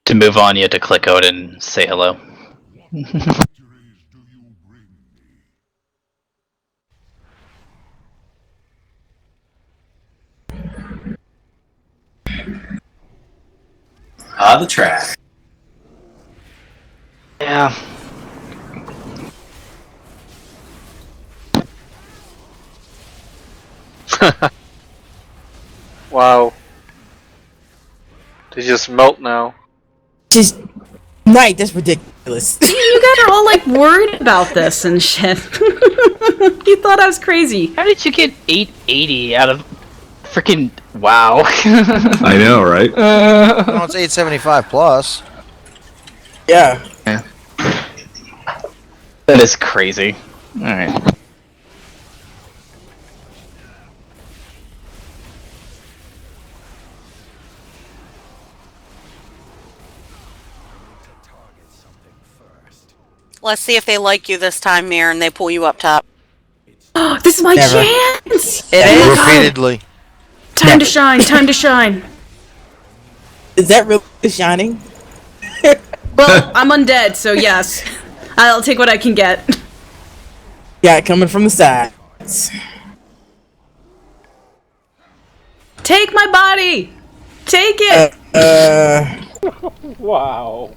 To move on, you have to click out and say hello. the track. Yeah. Wow. They just melt now. Just Knight, that's ridiculous. You guys are all like worried about this and shit. You thought I was crazy. How did you get 880 out of freaking wow? I know, right? No, it's 875 plus. Yeah. That is crazy. Alright. Let's see if they like you this time, Mir, and they pull you up top. This is my Never. chance! It is. Repeatedly. Time to shine, time to shine. Is that really shining? Well, I'm undead, so yes. I'll take what I can get. Yeah, coming from the sides. Take my body! Take it! Wow.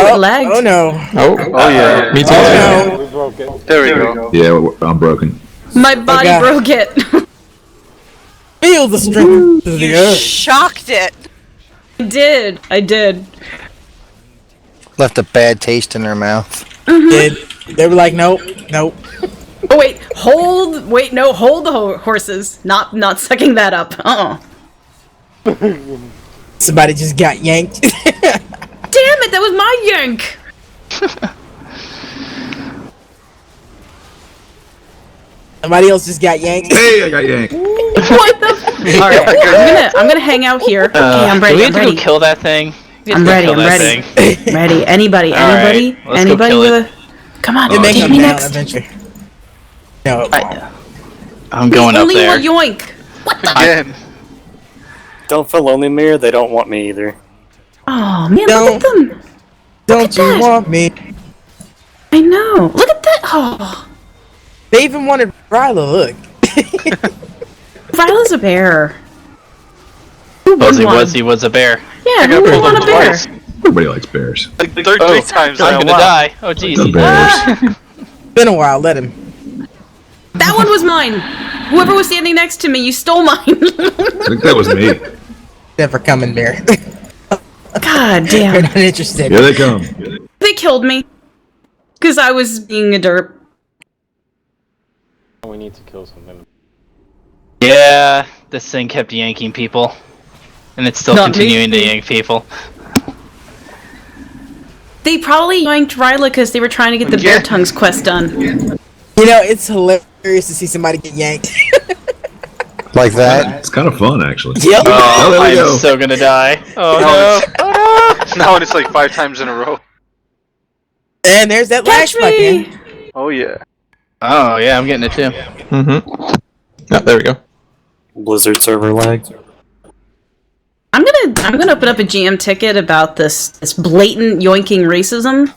Oh, lagged. Oh no. Oh yeah. Me too. Oh We broke it. There we go. Yeah, I'm broken. My body God. broke it. Feel the strength of the You earth. shocked it. I did. Left a bad taste in their mouth. They were like, nope. Oh wait, hold the horses. Not sucking that up. Somebody just got yanked. Damn it, that was my yank. Somebody else just got yanked. Hey, I got yanked. What the? All right, I'm gonna hang out here. Okay, I'm ready. Do we I'm have to ready. go kill that thing? We have I'm to go ready. kill I'm that ready. thing. Ready? Anybody? All right, Anybody? let's go Anybody kill with it. a? Come on, It may take come me down next. eventually. No. I'm going up Only there. one yoink. What the? Again. Don't feel lonely, Mir. They don't want me either. Oh man, look at them. Don't you that. want me? I know. Look at that. Oh, They even wanted Ryla, look. Ryla's a bear. Who wouldn't want He was a bear. Yeah, who would want a bear? Everybody likes bears. Like three times I'm now. gonna die. Oh jeez. The bears. Been a while, let him. That one was mine. Whoever was standing next to me, you stole mine. I think that was me. Never coming there. God They're damn. not interested. Here they come. They killed me. Because I was being a derp. We need to kill something. Yeah, this thing kept yanking people. And it's still Not me. continuing to yank people. They probably yanked Ryla because they were trying to get the Bear Tongues quest done. You know, it's hilarious to see somebody get yanked. Like that. It's kind of fun, actually. Yep. Oh, there we I'm go. so gonna die. Oh no. Now it's like 5 times in a row. And there's that last Catch spike, me! man. Oh yeah. Oh yeah, I'm getting it too. Mm-hmm. Oh, there we go. Blizzard server lag. I'm gonna open up a GM ticket about this blatant yoinking racism.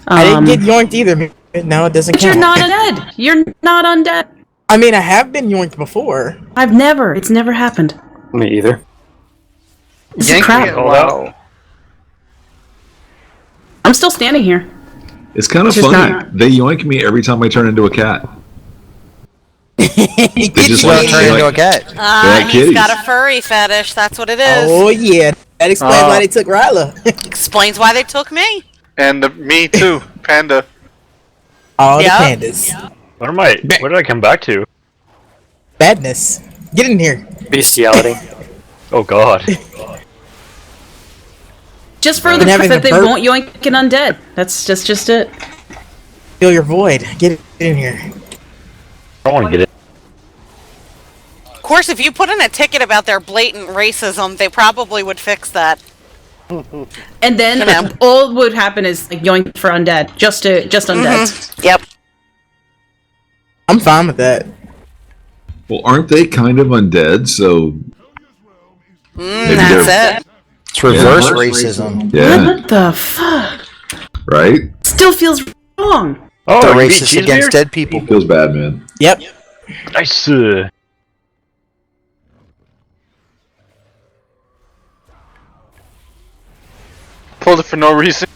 I didn't get yoinked either. No, it doesn't But count. you're not undead. You're not undead. I mean, I have been yoinked before. It's never happened. Me either. This is crap. Wow. I'm still standing here. It's kind of Just funny. not- They yoink me every time I turn into a cat. They just Well, like, turn they into a like, cat. like He's kitties. got a furry fetish. That's what it is. Oh yeah, that explains why they took Ryla. Explains why they took me. And me too, Panda. All Yep. the pandas. What did I come back to? Badness. Get in here. Bestiality. Oh god. Just for the And having fact that the they burp. won't yoink an undead. That's just it. Fill your void. Get in here. I don't want to get it. Of course, if you put in a ticket about their blatant racism, they probably would fix that. And then You know. all would happen is like yoink for undead. Just undead. Yep. I'm fine with that. Well, aren't they kind of undead? So maybe That's they're- it. It's reverse racism. Yeah. What the fuck? Right? Still feels wrong. Oh, They're you beat racist against Cheesebeard? dead people. Feels bad, man. Yep. Nice. pulled it for no reason.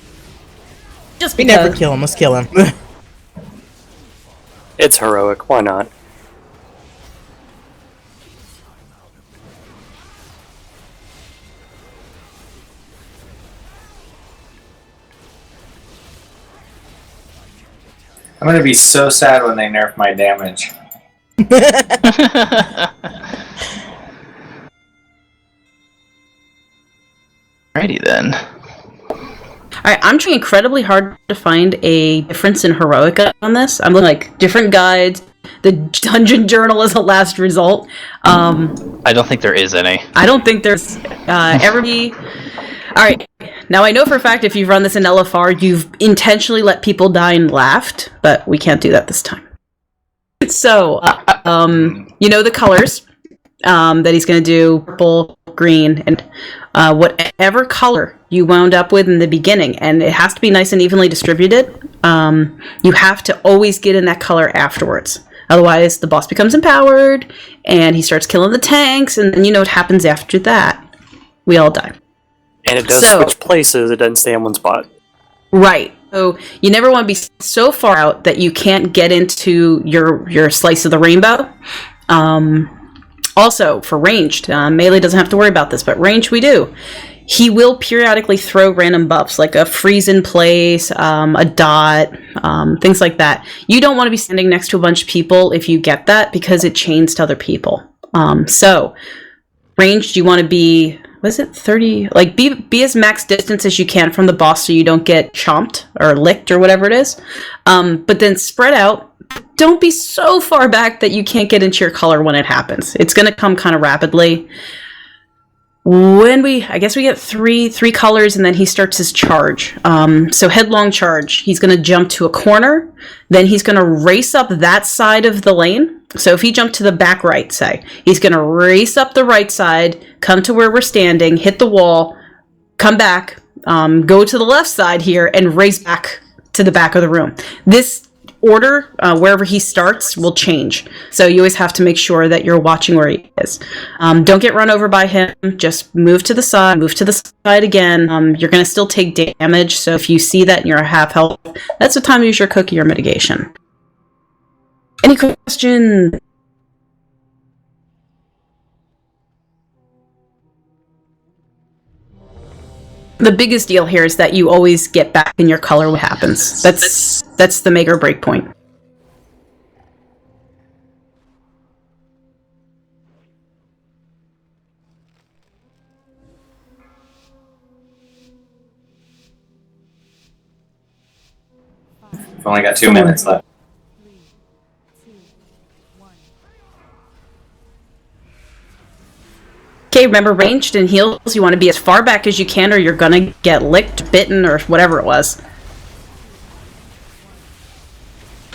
Just We never kill him. Let's kill him. It's heroic. Why not? I'm gonna be so sad when they nerf my damage. Alrighty then. Alright, I'm trying incredibly hard to find a difference in heroic on this. I'm looking like different guides. The dungeon journal is a last result. I don't think there is any. I don't think there's every. Alright, now I know for a fact if you've run this in LFR, you've intentionally let people die and laughed, but we can't do that this time. So, you know the colors that he's going to do, purple, green, and whatever color you wound up with in the beginning, and it has to be nice and evenly distributed. You have to always get in that color afterwards. Otherwise, the boss becomes empowered, and he starts killing the tanks, and then you know what happens after that. We all die. And it does switch places, it doesn't stay in one spot. Right. So you never want to be so far out that you can't get into your slice of the rainbow. Also, for ranged, melee doesn't have to worry about this, but ranged we do. He will periodically throw random buffs, like a freeze in place, a dot, things like that. You don't want to be standing next to a bunch of people if you get that, because it chains to other people. So, ranged, you want to be, was it 30? Like, be as max distance as you can from the boss so you don't get chomped or licked or whatever it is. But then spread out. Don't be so far back that you can't get into your color when it happens. It's going to come kind of rapidly. I guess we get three colors, and then he starts his charge. So headlong charge. He's going to jump to a corner. Then he's going to race up that side of the lane. So if he jumped to the back right, say, he's going to race up the right side, come to where we're standing, hit the wall, come back, go to the left side here, and race back to the back of the room. This order, wherever he starts, will change. So you always have to make sure that you're watching where he is. Don't get run over by him. Just move to the side again. You're going to still take damage. So if you see that and you're half health, that's the time to use your cookie or mitigation. Any questions? The biggest deal here is that you always get back in your color what happens. That's the make or break point. I've only got 2 minutes left. Okay, remember ranged and heals, you want to be as far back as you can or you're gonna get licked, bitten, or whatever it was.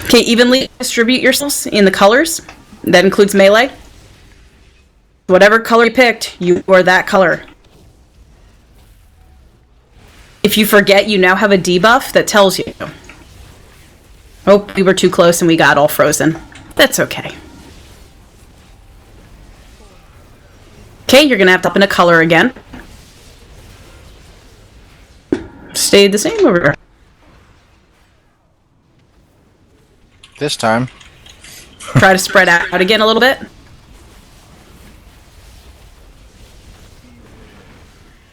Okay, evenly distribute yourselves in the colors. That includes melee. Whatever color you picked, you are that color. If you forget, you now have a debuff that tells you. Oh, we were too close and we got all frozen. That's okay. Okay, you're gonna have to up in a color again. Stayed the same over here. This time. Try to spread out again a little bit.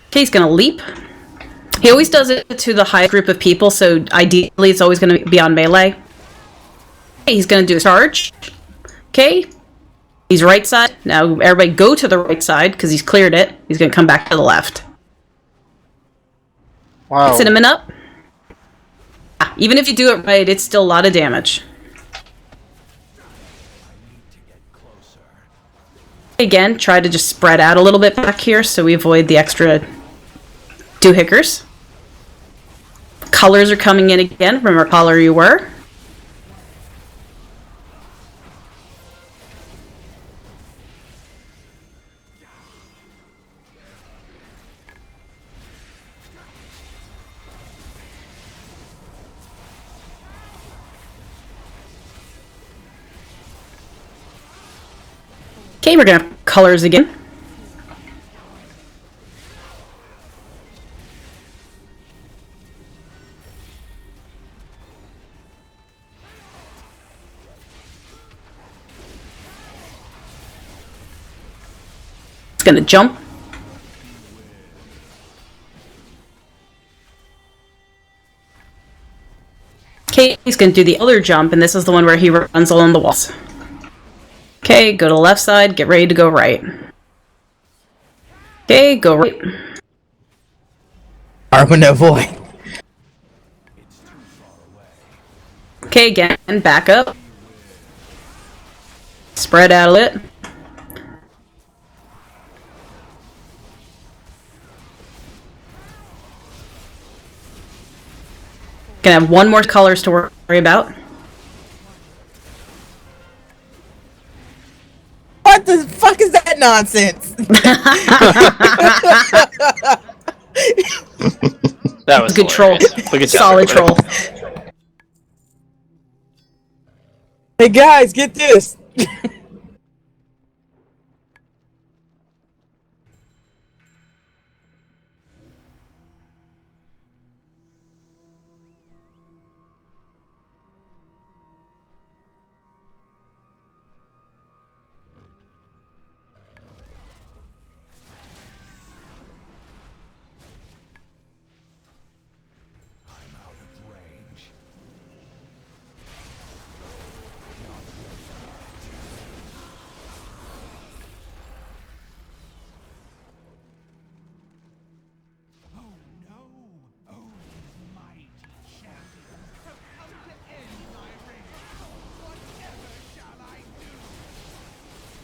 Okay, he's gonna leap. He always does it to the highest group of people, so ideally it's always gonna be on melee. Okay, he's gonna do a charge. Okay. He's right side. Now everybody go to the right side because he's cleared it. He's going to come back to the left. Wow. Cinnamon up. Even if you do it right, it's still a lot of damage. Again, try to just spread out a little bit back here so we avoid the extra doohickers. Colors are coming in again. Remember what color you were. Okay, we're gonna have colors again. gonna jump. Okay, he's gonna do the other jump, and this is the one where he runs along the walls. Okay, go to left side, get ready to go right. Okay, go right. Hard one to avoid. Okay, again, back up. Spread out a bit. Gonna have one more colors to worry about. What the fuck is that nonsense? That was good troll. Good Solid troll. Hey guys, get this.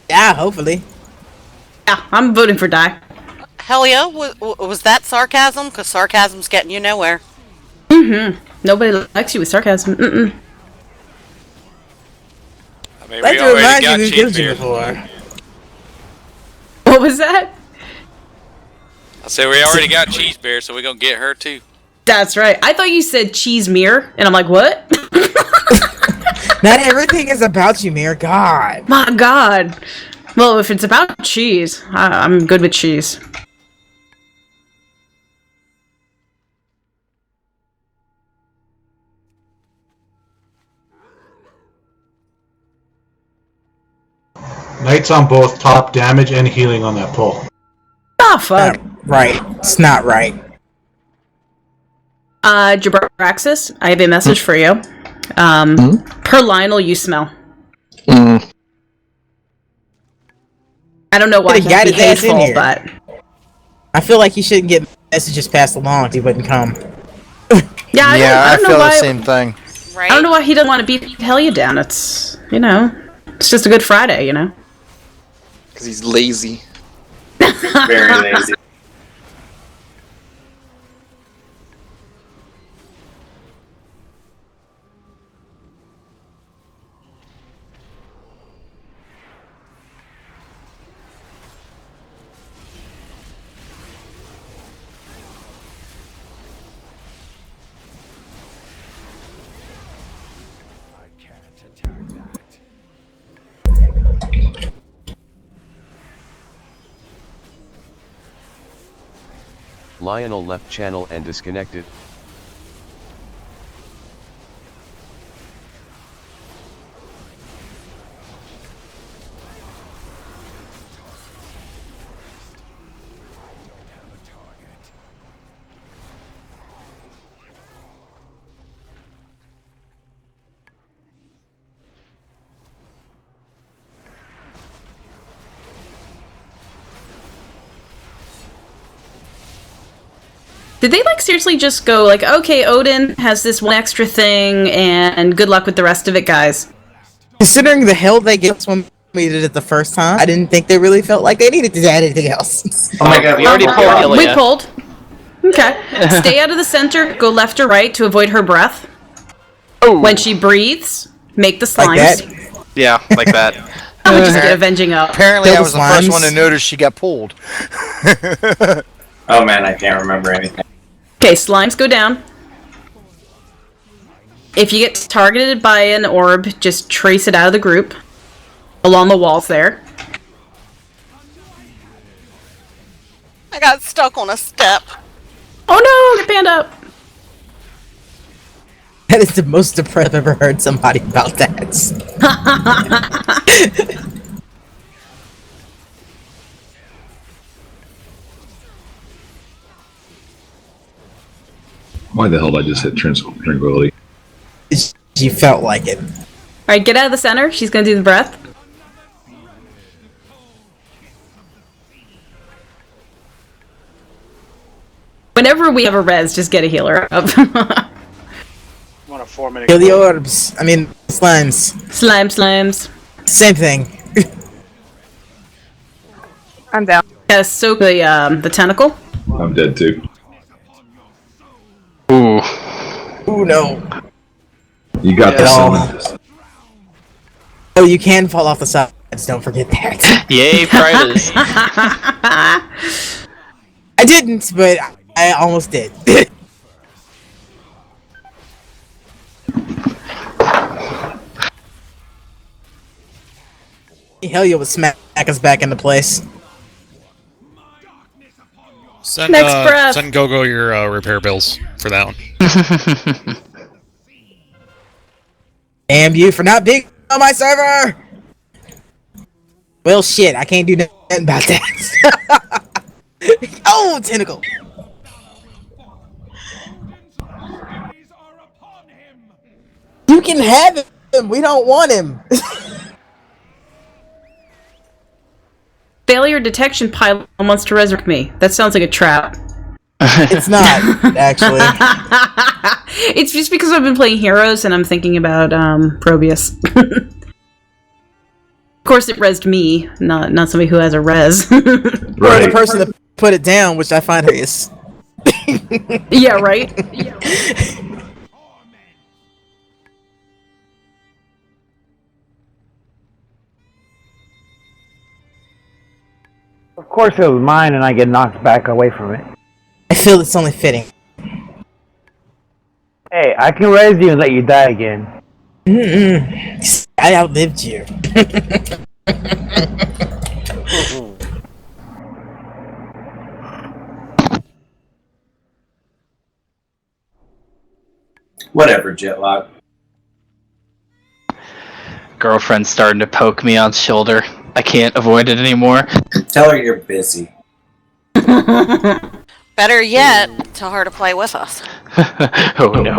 Yeah, hopefully. Yeah, I'm voting for die. Hell yeah, was that sarcasm? Because sarcasm's getting you nowhere. Mm-hmm. Nobody likes you with sarcasm. Mm-mm. I mean, Like we to already remind got you, we cheese killed you beer. before. What was that? I said we already got cheese beer, so we're gonna get her too. That's right. I thought you said cheese mirror, and I'm like, what? Not everything is about you, Mir. God. My God. Well, if it's about cheese, I'm good with cheese. Knight's on both top damage and healing on that pull. Oh, fuck. Right. It's not right. Jabraxis, I have a message for you. Per Lionel, you smell. I don't know why he got be his ass in hateful, here. but... I feel like he shouldn't get messages passed along if he wouldn't come. Yeah, I don't know feel why, the same thing. Right? I don't know why he doesn't want to beat Helia down. It's, you know, it's just a good Friday, you know? Because he's lazy. Very lazy. Lionel left channel and disconnected. Did they, like, seriously just go, like, okay, Odin has this one extra thing, and good luck with the rest of it, guys? Considering the hell they gave us when we did it the first time, I didn't think they really felt like they needed to add anything else. Oh my god, we already pulled Ilya. We pulled. Okay. Stay out of the center, go left or right to avoid her breath. When she breathes, make the slimes. Like that? Yeah, like that. I would just get avenging up. Apparently, Kill I the was the first slimes. one to notice she got pulled. Oh man, I can't remember anything. Okay, slimes go down. If you get targeted by an orb, just trace it out of the group. Along the walls there. I got stuck on a step. Oh no, get panned up. That is the most depressed I've ever heard somebody about that. Why the hell did I just hit Tranquility? She felt like it. Alright, get out of the center. She's gonna do the breath. Whenever we have a res, just get a healer up. Want a 4-minute Kill the orbs. I mean, slimes. Slimes. Same thing. I'm down. Yeah, soak the tentacle. I'm dead too. Ooh. Ooh, no. You got this. Oh, you can fall off the sides. Don't forget that. Yay, prizes. I didn't, but I almost did. Hell, you would smack us back into place. Send, Next breath. Send Go-Go your repair bills for that one. Damn you for not being on my server! Well, shit, I can't do nothing about that. Oh, tentacle! You can have him! We don't want him! Failure detection pilot wants to resurrect me. That sounds like a trap. It's not, actually. It's just because I've been playing heroes and I'm thinking about Probius. Of course, it rezzed me, not somebody who has a res. Or the person that put it down, which I find hilarious. Yeah, right? Of course it was mine and I get knocked back away from it. I feel it's only fitting. Hey, I can raise you and let you die again. I outlived you. Whatever, Jetlock. Girlfriend's starting to poke me on the shoulder. I can't avoid it anymore. Tell her you're busy. Better yet, tell her to play with us. Oh no.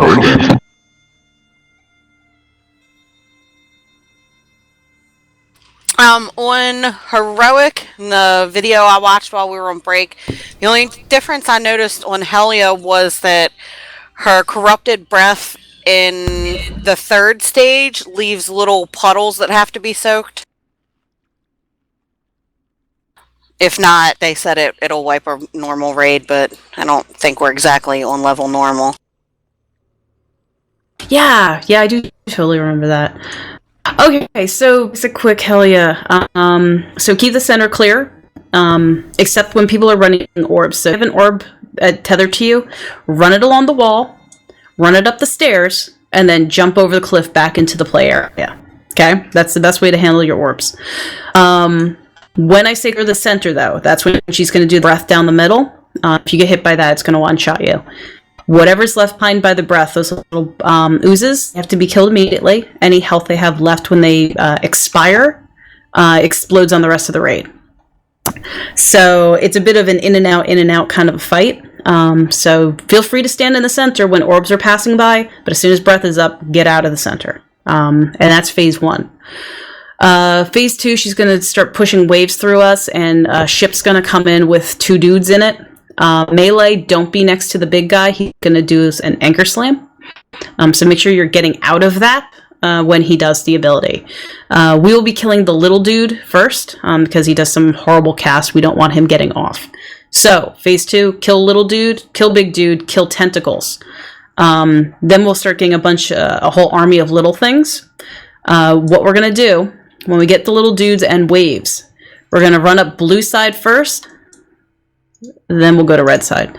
On Heroic, in the video I watched while we were on break, the only difference I noticed on Helia was that her corrupted breath in the third stage leaves little puddles that have to be soaked. If not, they said it'll wipe a normal raid, but I don't think we're exactly on level normal. Yeah, I do totally remember that. Okay, so it's a quick Helia. So keep the center clear, except when people are running orbs. So if you have an orb tethered to you, run it along the wall, run it up the stairs, and then jump over the cliff back into the play area. Okay, that's the best way to handle your orbs. When I say for the center, though, that's when she's going to do the breath down the middle. If you get hit by that, it's going to one-shot you. Whatever's left behind by the breath, those little oozes, have to be killed immediately. Any health they have left when they expire explodes on the rest of the raid. So it's a bit of an in and out kind of a fight. So feel free to stand in the center when orbs are passing by, but as soon as breath is up, get out of the center. And that's phase 1. Phase 2, she's going to start pushing waves through us, and a ship's going to come in with 2 dudes in it. Melee, don't be next to the big guy. He's going to do an anchor slam. So make sure you're getting out of that when he does the ability. We will be killing the little dude first because he does some horrible cast. We don't want him getting off. So, phase 2, kill little dude, kill big dude, kill tentacles. Then we'll start getting a whole army of little things. What we're going to do, when we get the little dudes and waves, we're going to run up blue side first, then we'll go to red side.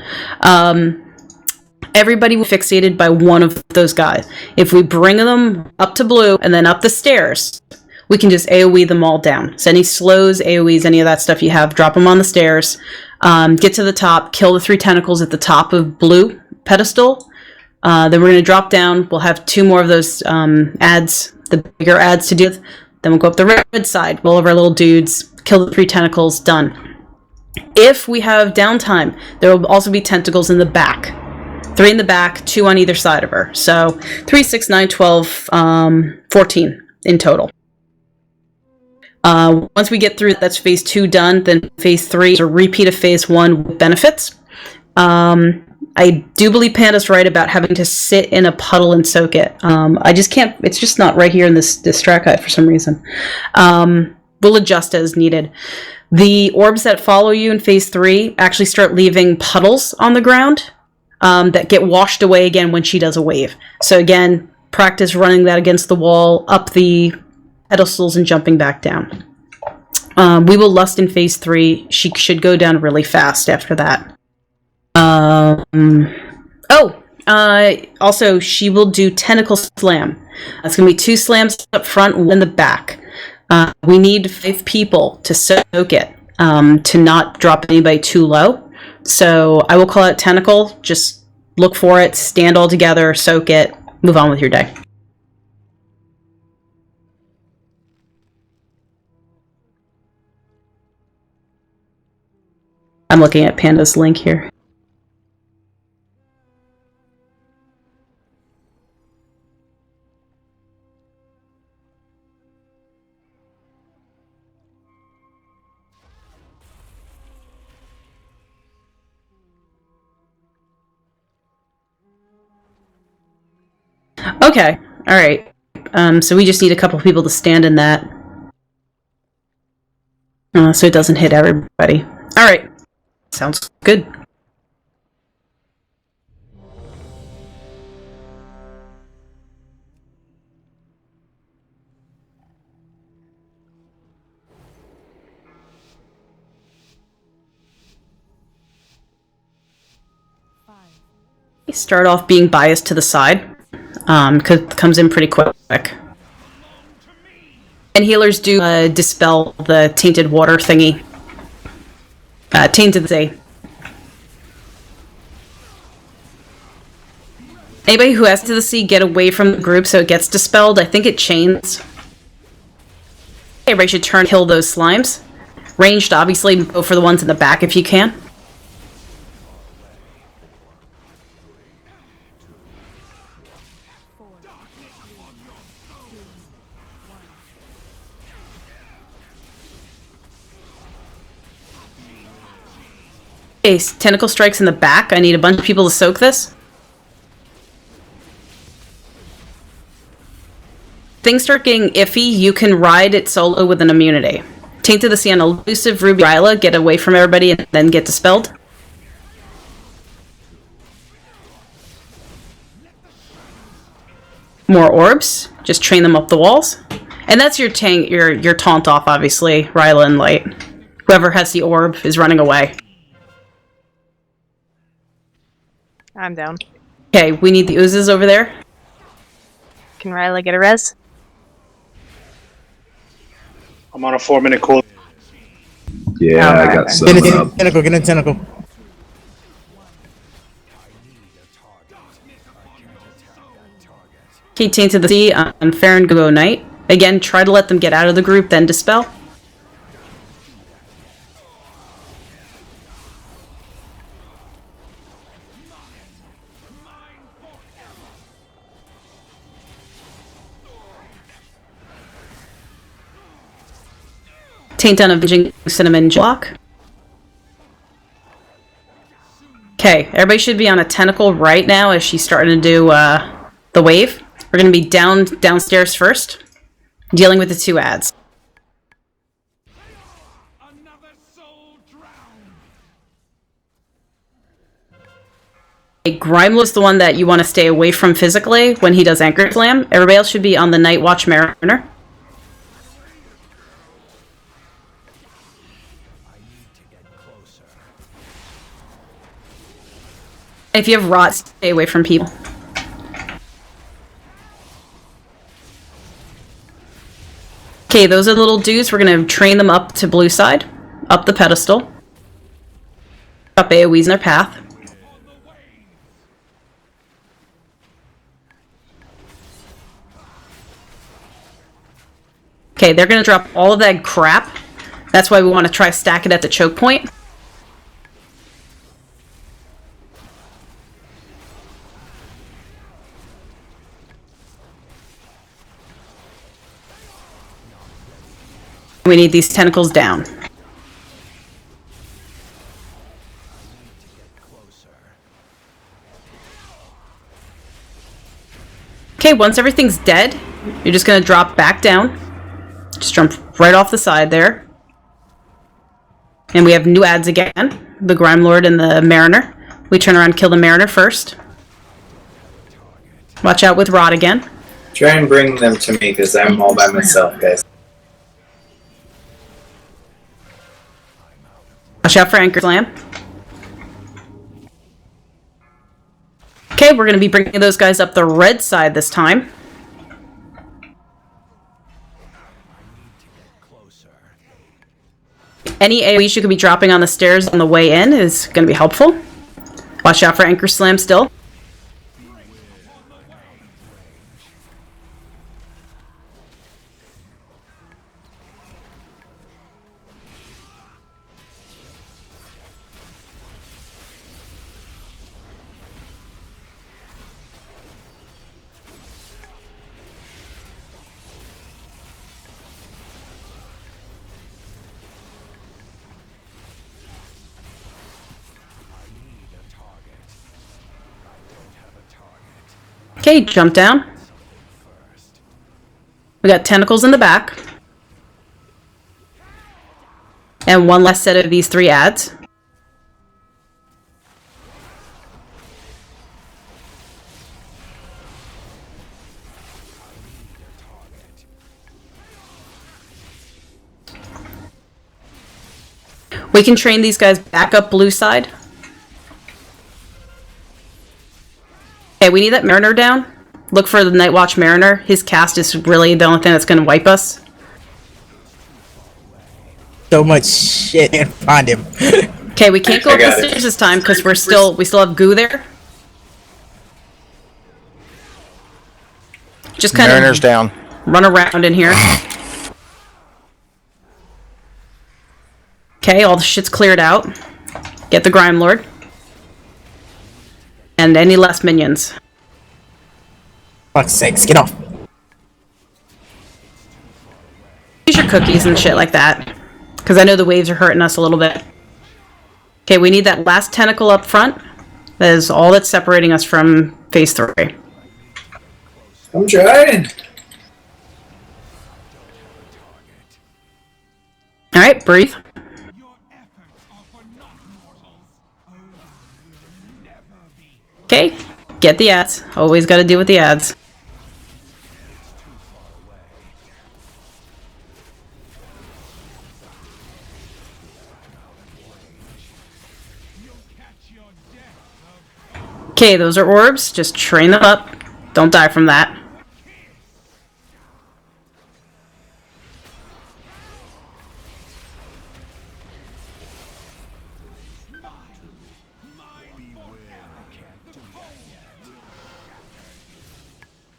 Everybody was fixated by one of those guys. If we bring them up to blue and then up the stairs, we can just AoE them all down. So any slows, AoEs, any of that stuff you have, drop them on the stairs, get to the top, kill the 3 tentacles at the top of blue pedestal. Then we're going to drop down. We'll have 2 more of those ads, the bigger ads to do. Then we'll go up the red side, roll over our little dudes, kill the 3 tentacles, done. If we have downtime, there will also be tentacles in the back. 3 in the back, 2 on either side of her. So 3, 6, 9, 12, 14 in total. Once we get through, that's phase 2 done. Then phase 3 is a repeat of phase 1 with benefits. I do believe Panda's right about having to sit in a puddle and soak it. I just can't. It's just not right here in this track guide for some reason. We'll adjust as needed. The orbs that follow you in phase 3 actually start leaving puddles on the ground that get washed away again when she does a wave. So again, practice running that against the wall, up the pedestals, and jumping back down. We will lust in phase 3. She should go down really fast after that. Also, she will do tentacle slam. That's going to be 2 slams up front, 1 in the back. We need 5 people to soak it, to not drop anybody too low. So I will call it tentacle. Just look for it, stand all together, soak it, move on with your day. I'm looking at Panda's link here. Okay, alright. So we just need a couple people to stand in that. So it doesn't hit everybody. Alright. Sounds good. Start off being biased to the side, because it comes in pretty quick. And healers do dispel the tainted water thingy. Tainted sea. Anybody who has to the sea, get away from the group so it gets dispelled. I think it chains. Everybody should turn and kill those slimes. Ranged, obviously, go for the ones in the back if you can. Okay, tentacle strikes in the back. I need a bunch of people to soak this. Things start getting iffy. You can ride it solo with an immunity. Tainted the Sea on elusive Ruby Ryla, get away from everybody and then get dispelled. More orbs. Just train them up the walls. And that's your taunt off, obviously. Ryla and Light. Whoever has the orb is running away. I'm down. Okay, we need the oozes over there. Can Ryla get a res? I'm on a 4-minute cool. Yeah, I got some up. Tentacle, get in tentacle. Okay, Tainted the Sea on Farron Go Knight. Again, try to let them get out of the group, then dispel. Taint on Avenging Cinnamon Block. Okay, everybody should be on a tentacle right now as she's starting to do the wave. We're going to be downstairs first, dealing with the 2 ads. Grimelow's the one that you want to stay away from physically when he does Anchor Slam. Everybody else should be on the Night Watch Mariner. If you have rot, stay away from people. Okay, those are the little dudes. We're going to train them up to blue side, up the pedestal. Up AoEs in their path. Okay, they're going to drop all of that crap. That's why we want to try stack it at the choke point. We need these tentacles down. Okay, once everything's dead, you're just gonna drop back down. Just jump right off the side there. And we have new adds again. The Grime Lord and the Mariner. We turn around and kill the Mariner first. Watch out with Rod again. Try and bring them to me, because I'm all by myself, guys. Watch out for Anchor Slam. Okay, we're going to be bringing those guys up the red side this time. Any AoEs you could be dropping on the stairs on the way in is going to be helpful. Watch out for Anchor Slam still. Okay, jump down. We got tentacles in the back. And one last set of these 3 adds. We can train these guys back up blue side. Okay, we need that Mariner down. Look for the Night Watch Mariner. His cast is really the only thing that's going to wipe us. So much shit, and find him. Okay, we can't go up the stairs this time because we still have goo there. Just kind Mariner's of down. Run around in here. Okay, all the shit's cleared out. Get the Grime Lord. And any last minions. Fuck's sakes, get off. Use your cookies and shit like that. Because I know the waves are hurting us a little bit. Okay, we need that last tentacle up front. That is all that's separating us from phase 3. I'm trying. Alright, breathe. Okay, get the ads. Always gotta deal with the ads. Okay, those are orbs. Just train them up. Don't die from that.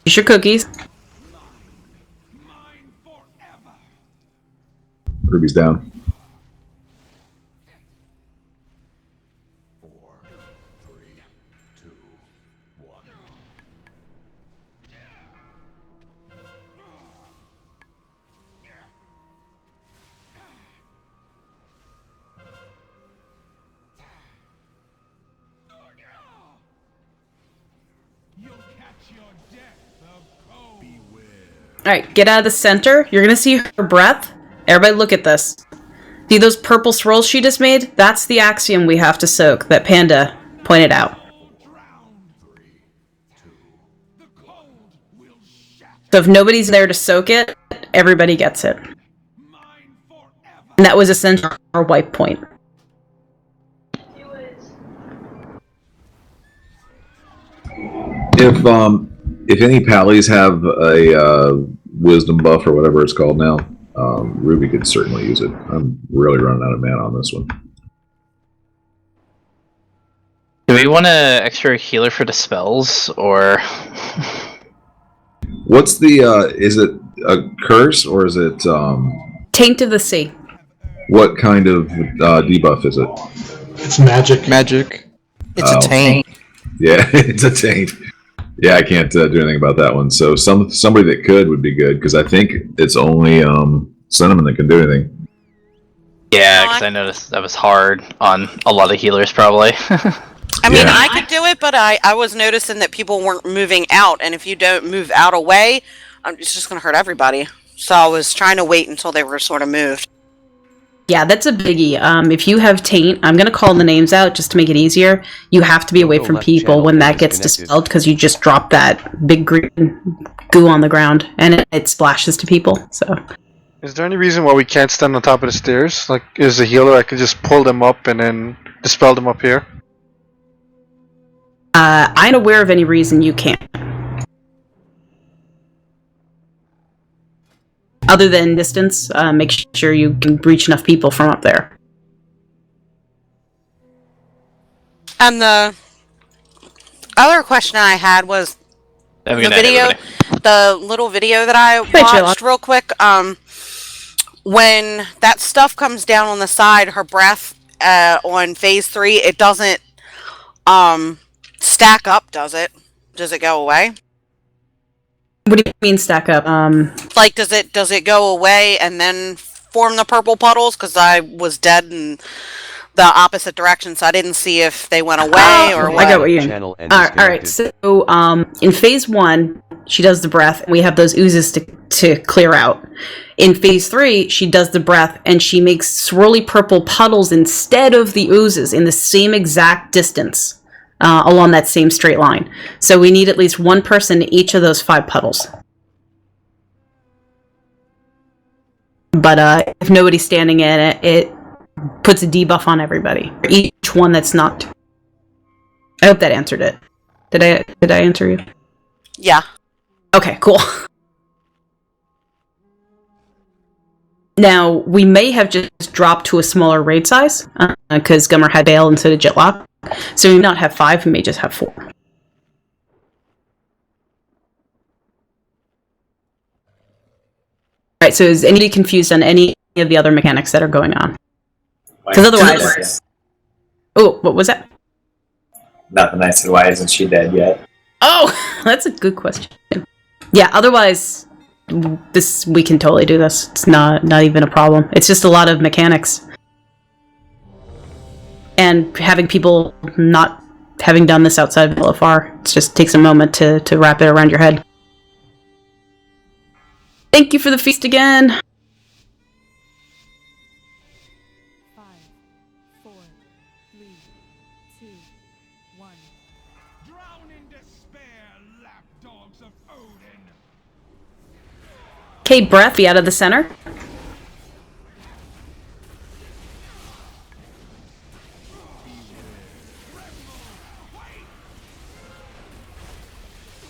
Use your cookies. Ruby's down. Alright, get out of the center. You're gonna see her breath. Everybody look at this. See those purple swirls she just made? That's the axiom we have to soak that Panda pointed out. So if nobody's there to soak it, everybody gets it. And that was essentially our wipe point. If any pallies have a wisdom buff or whatever it's called now, Ruby could certainly use it. I'm really running out of mana on this one. Do we want an extra healer for the spells, or? What's the, is it a curse or is it, Taint of the Sea. what kind of debuff is it? It's magic. Magic. It's a taint. Yeah, it's a taint. Yeah, I can't do anything about that one. So somebody that could would be good because I think it's only sentiment that can do anything. Yeah, because I noticed that was hard on a lot of healers, probably. I mean, I could do it, but I was noticing that people weren't moving out, and if you don't move out away, it's just going to hurt everybody. So I was trying to wait until they were sort of moved. Yeah, that's a biggie. If you have taint, I'm going to call the names out just to make it easier. You have to be away from people when that gets dispelled because you just drop that big green goo on the ground and it splashes to people. So, is there any reason why we can't stand on top of the stairs? Like, as a healer, I could just pull them up and then dispel them up here? I'm aware of any reason you can't. Other than distance, make sure you can reach enough people from up there. And the other question I had was the video, the little video that I watched real quick. When that stuff comes down on the side, her breath on phase 3, it doesn't stack up, does it? Does it go away? What do you mean stack up? Like, does it go away and then form the purple puddles? Because I was dead in the opposite direction, so I didn't see if they went away or what. I got what you mean. Alright, so in phase 1, she does the breath, and we have those oozes to clear out. In phase 3, she does the breath, and she makes swirly purple puddles instead of the oozes in the same exact distance. Along that same straight line. So we need at least one person in each of those 5 puddles. But if nobody's standing in it, it puts a debuff on everybody. Each one that's knocked. I hope that answered it. Did I answer you? Yeah. Okay, cool. Now, we may have just dropped to a smaller raid size, because Gummer had Bale and so did Jitlock. So we may not have 5, we may just have 4. Alright, so is anybody confused on any of the other mechanics that are going on? Because otherwise... Oh, what was that? Nothing. I said, why isn't she dead yet? Oh, that's a good question. Yeah, otherwise, we can totally do this. It's not even a problem. It's just a lot of mechanics. And having people not having done this outside of LFR, it just takes a moment to wrap it around your head. Thank you for the feast again! 5, 4, 3, 2, 1. Drown in despair, lapdogs of Odin! Okay, breath, be out of the center.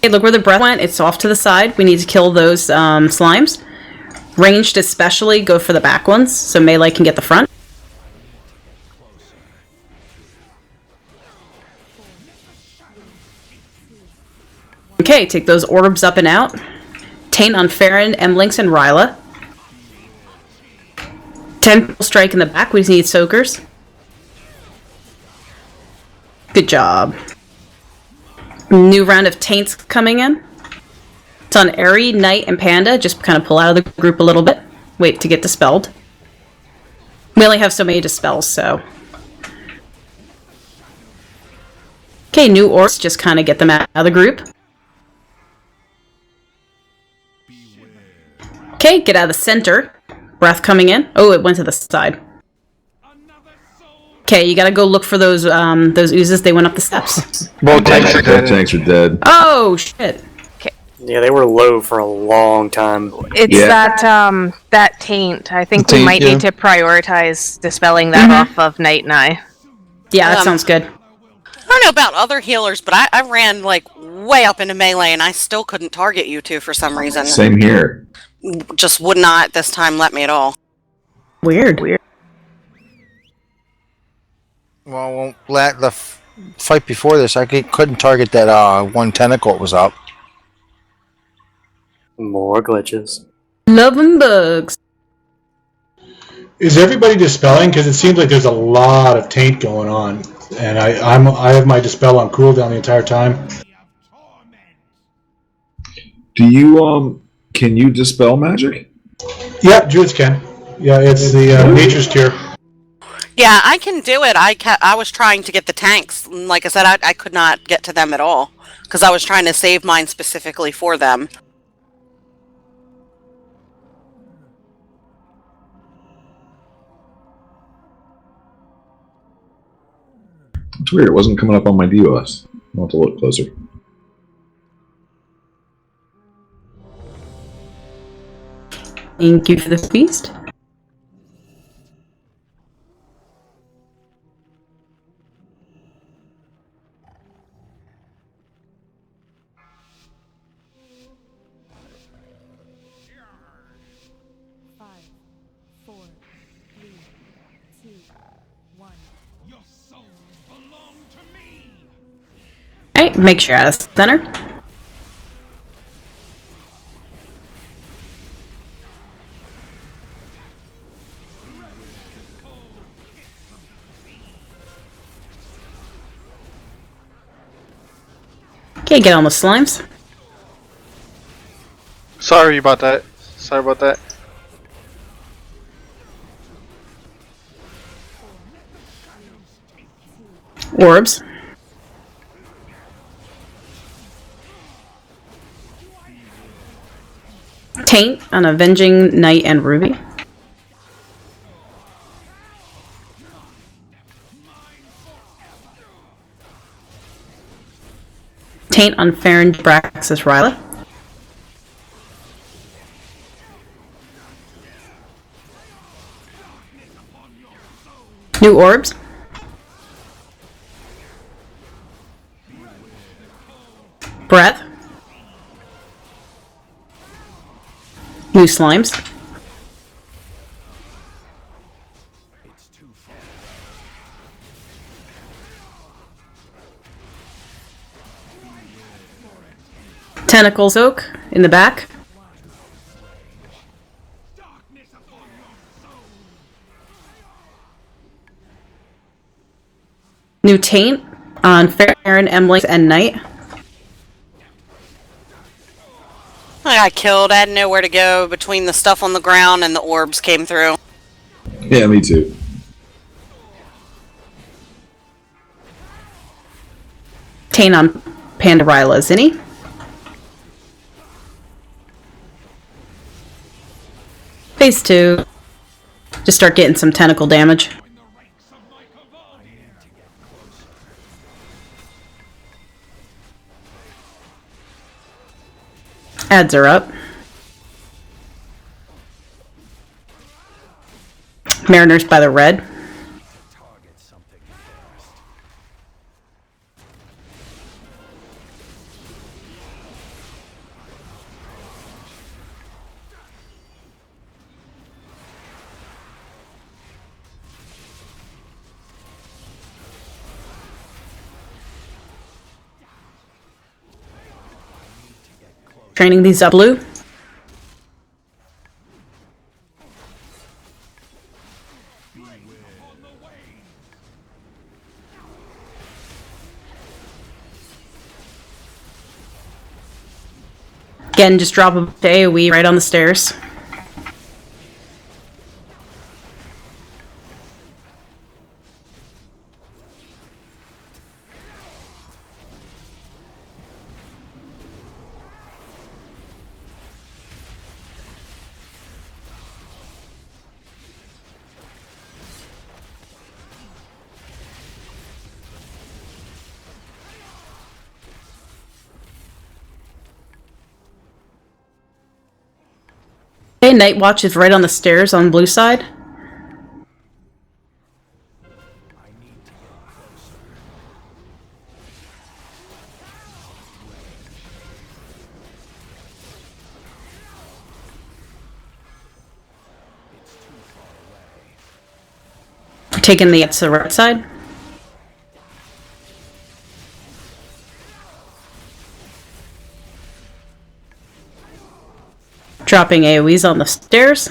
Okay, look where the breath went. It's off to the side. We need to kill those slimes. Ranged especially, go for the back ones, so melee can get the front. Okay, take those orbs up and out. Taint on Farron, Emlinks, and Ryla. 10 strike in the back. We just need soakers. Good job. New round of taints coming in. It's on Airy, Knight, and Panda. Just kind of pull out of the group a little bit. Wait to get dispelled. We only have so many dispels, so. Okay, new orbs. Just kind of get them out of the group. Okay, get out of the center. Breath coming in. Oh, it went to the side. Okay, you gotta go look for those oozes. They went up the steps. Both tanks are dead. Oh, shit. Okay. Yeah, they were low for a long time. It's that taint. I think we might need to prioritize dispelling that off of Night and I. Yeah, that sounds good. I don't know about other healers, but I ran like way up into melee and I still couldn't target you two for some reason. Same here. Just would not this time let me at all. Weird. Well, the fight before this, I couldn't target that one tentacle that was up. More glitches. Loving bugs. Is everybody dispelling? Because it seems like there's a lot of taint going on, and I have my dispel on cooldown the entire time. Do you can you dispel magic? Yeah, Druids can. Yeah, it's the Nature's Cure. Yeah, I can do it. I was trying to get the tanks. Like I said, I could not get to them at all because I was trying to save mine specifically for them. It's weird. It wasn't coming up on my DOS. I'll have to look closer. Thank you for this feast. Alright, make sure you're out of center. Okay, get on the slimes. Sorry about that. Sorry about that. Orbs. Taint on Avenging Knight and Ruby. Taint on Farron Braxis Ryla. New orbs. Breath. New slimes. Tentacles Oak in the back. New Taint on Farron, Emlings, and Knight. I got killed. I had nowhere to go between the stuff on the ground and the orbs came through. Yeah, me too. Taint on Pandarila Zinni. Phase 2. Just start getting some tentacle damage. Ads are up. Mariners by the red. Training these up blue. Again, just drop a AoE right on the stairs. Okay, Night Watch is right on the stairs on the blue side. We're taking the to the right side. Dropping AoEs on the stairs.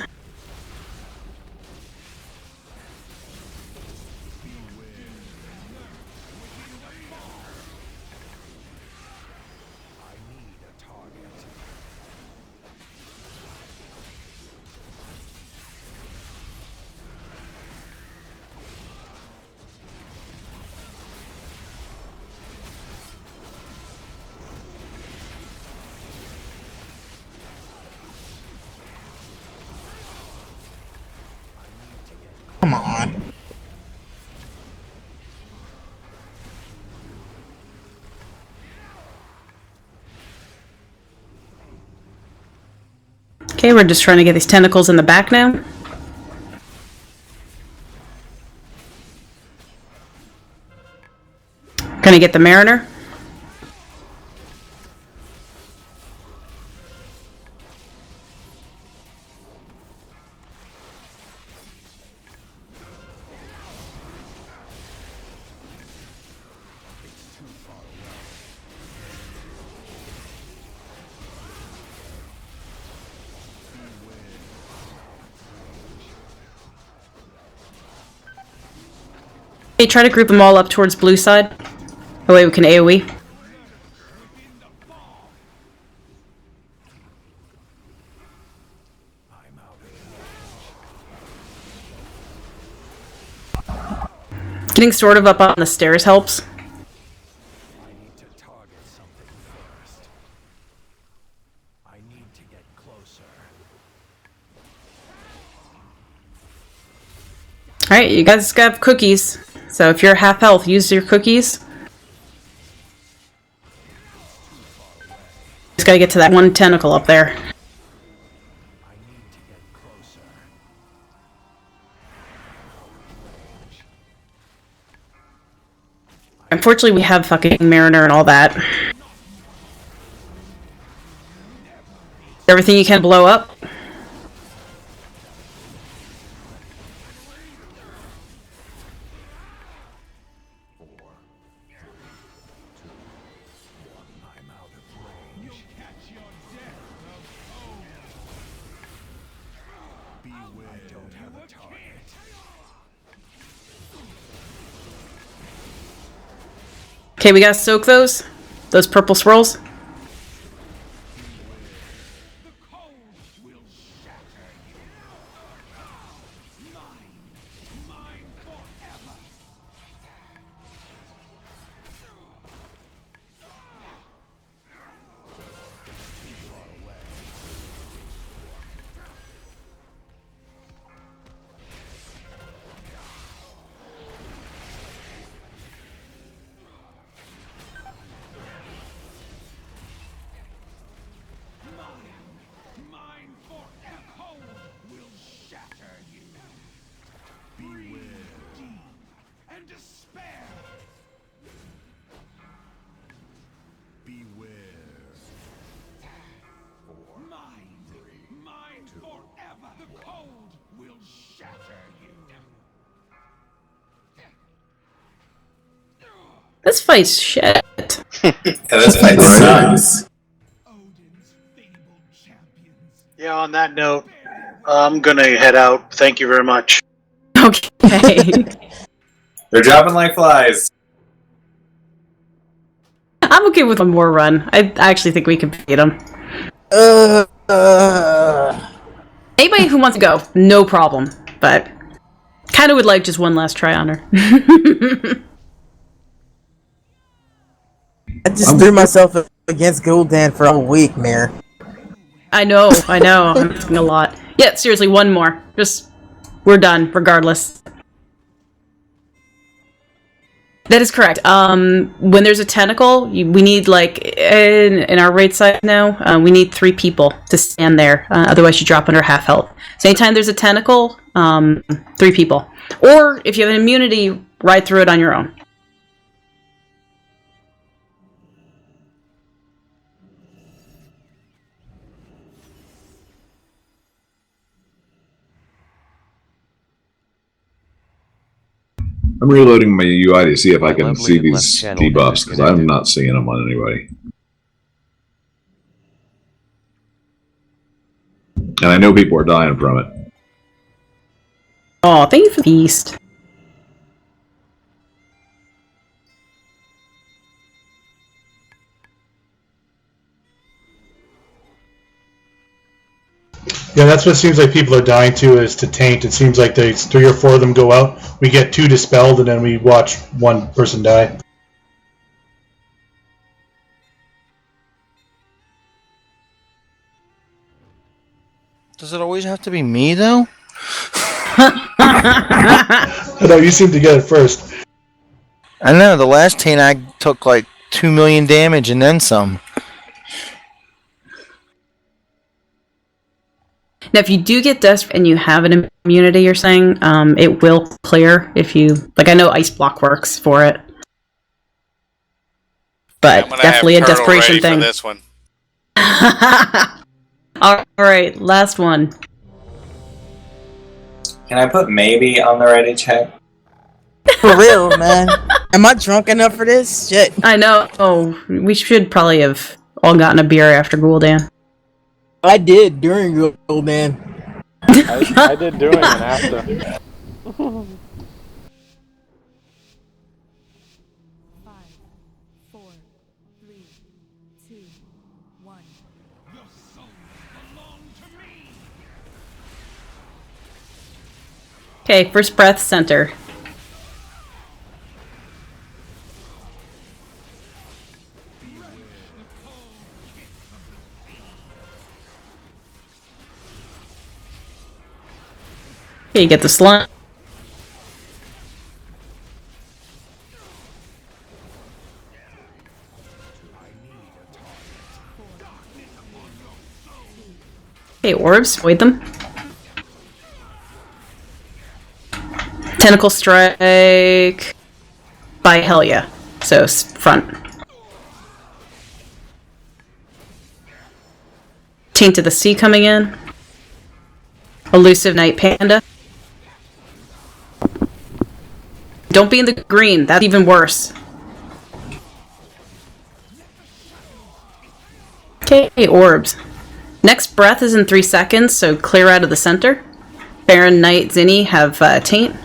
Come on. Okay, we're just trying to get these tentacles in the back now. Gonna get the Mariner. Okay, try to group them all up towards blue side. That way we can AoE. Getting sort of up on the stairs helps. Alright, you guys have cookies. So if you're half health, use your cookies. Just gotta get to that one tentacle up there. Unfortunately, we have fucking Mariner and all that. Everything you can blow up. Okay, we gotta soak those purple swirls. This fight's shit. Yeah, this fight sucks. Yeah, on that note, I'm gonna head out. Thank you very much. Okay. They're dropping like flies. I'm okay with one more run. I actually think we can beat them. Anybody who wants to go, no problem. But kind of would like just one last try on her. I just threw myself against Gul'dan for a week, Mir. I know. I'm asking a lot. Yeah, seriously, one more. We're done, regardless. That is correct. When there's a tentacle, we need, like, in our raid site now, we need 3 people to stand there. Otherwise, you drop under half health. So anytime there's a tentacle, 3 people. Or, if you have an immunity, ride through it on your own. I'm reloading my UI to see if I can see these debuffs, because I'm not seeing them on anybody. And I know people are dying from it. Oh, thank you for the feast. Yeah, that's what it seems like people are dying to, is to taint. It seems like there's 3 or 4 of them go out. We get 2 dispelled, and then we watch 1 person die. Does it always have to be me, though? I know you seem to get it first. I know, the last taint I took like 2 million damage and then some. Now, if you do get desperate and you have an immunity, you're saying, it will clear if you... Like, I know Ice Block works for it. But I'm gonna definitely have a Turtle desperation ready thing. for this one. Alright, last one. Can I put maybe on the ready check? For real, man. Am I drunk enough for this? Shit. I know. Oh, we should probably have all gotten a beer after Gul'dan. I did during Gul'dan. I did during and after. Okay, first breath, center. Okay, you get the slime. Okay, orbs, avoid them. Tentacle strike by Helia, so front. Taint of the Sea coming in. Elusive Night Panda. Don't be in the green, that's even worse. Okay, orbs. Next breath is in 3 seconds, so clear out of the center. Baron, Knight, Zinni have taint.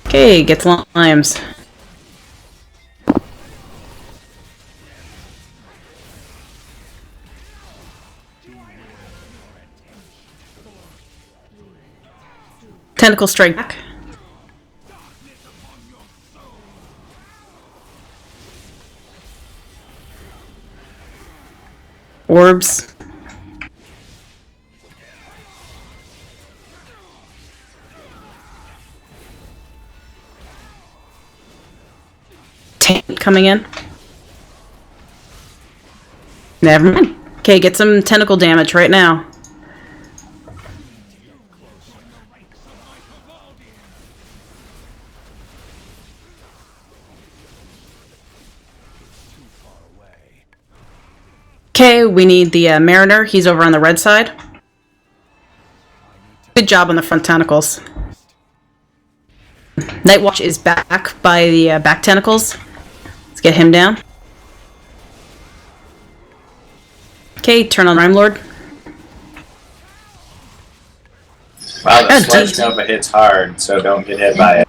Okay, gets limes. Tentacle strike back. Orbs. Taint coming in. Never mind. Okay, get some tentacle damage right now. Okay, we need the Mariner. He's over on the red side. Good job on the front tentacles. Nightwatch is back by the back tentacles. Let's get him down. Okay, turn on Rhyme Lord. Wow, the Sledge Nova hits hard, so don't get hit by it.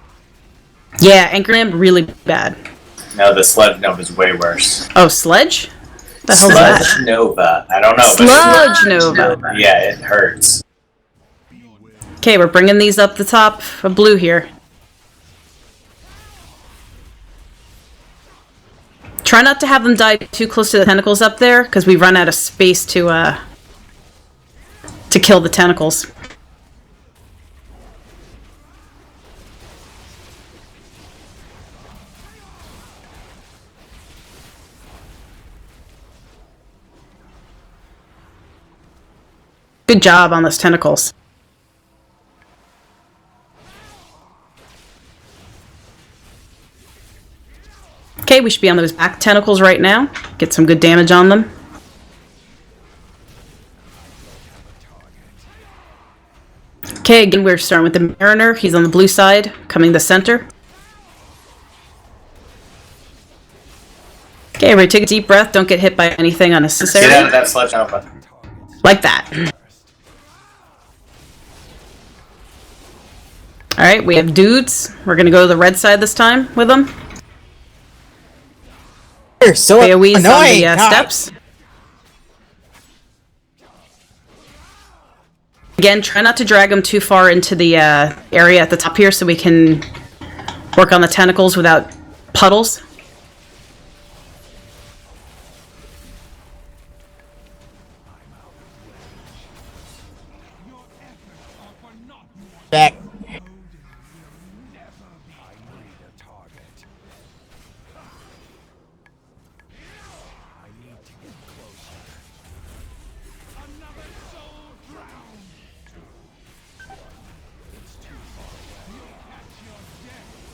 Yeah, Anchor Lamp really bad. No, the Sledge Nova is way worse. Oh, Sledge? The hell's that? Sludge Nova. I don't know. Sludge Nova. Yeah, it hurts. Okay, we're bringing these up the top of blue here. Try not to have them die too close to the tentacles up there, because we run out of space to kill the tentacles. Good job on those tentacles. Okay, we should be on those back tentacles right now. Get some good damage on them. Okay, again, we're starting with the Mariner. He's on the blue side, coming to center. Okay, everybody take a deep breath. Don't get hit by anything unnecessary. Get out of that Sludge Nova. Like that. Alright, we have dudes. We're going to go to the red side this time with them. You're so AoE's on annoying. the steps. Again, try not to drag them too far into the area at the top here so we can work on the tentacles without puddles.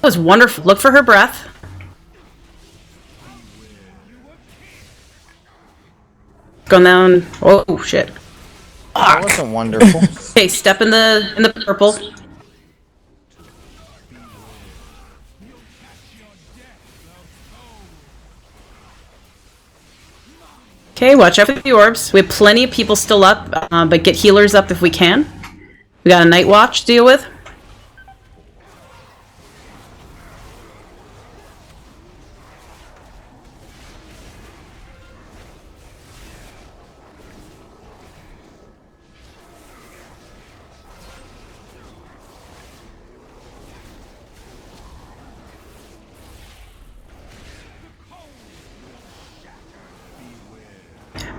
was wonderful. Look for her breath. Going down. Oh shit. That wasn't wonderful. Okay, step in the purple. Okay, watch out for the orbs. We have plenty of people still up, but get healers up if we can. We got a night watch to deal with.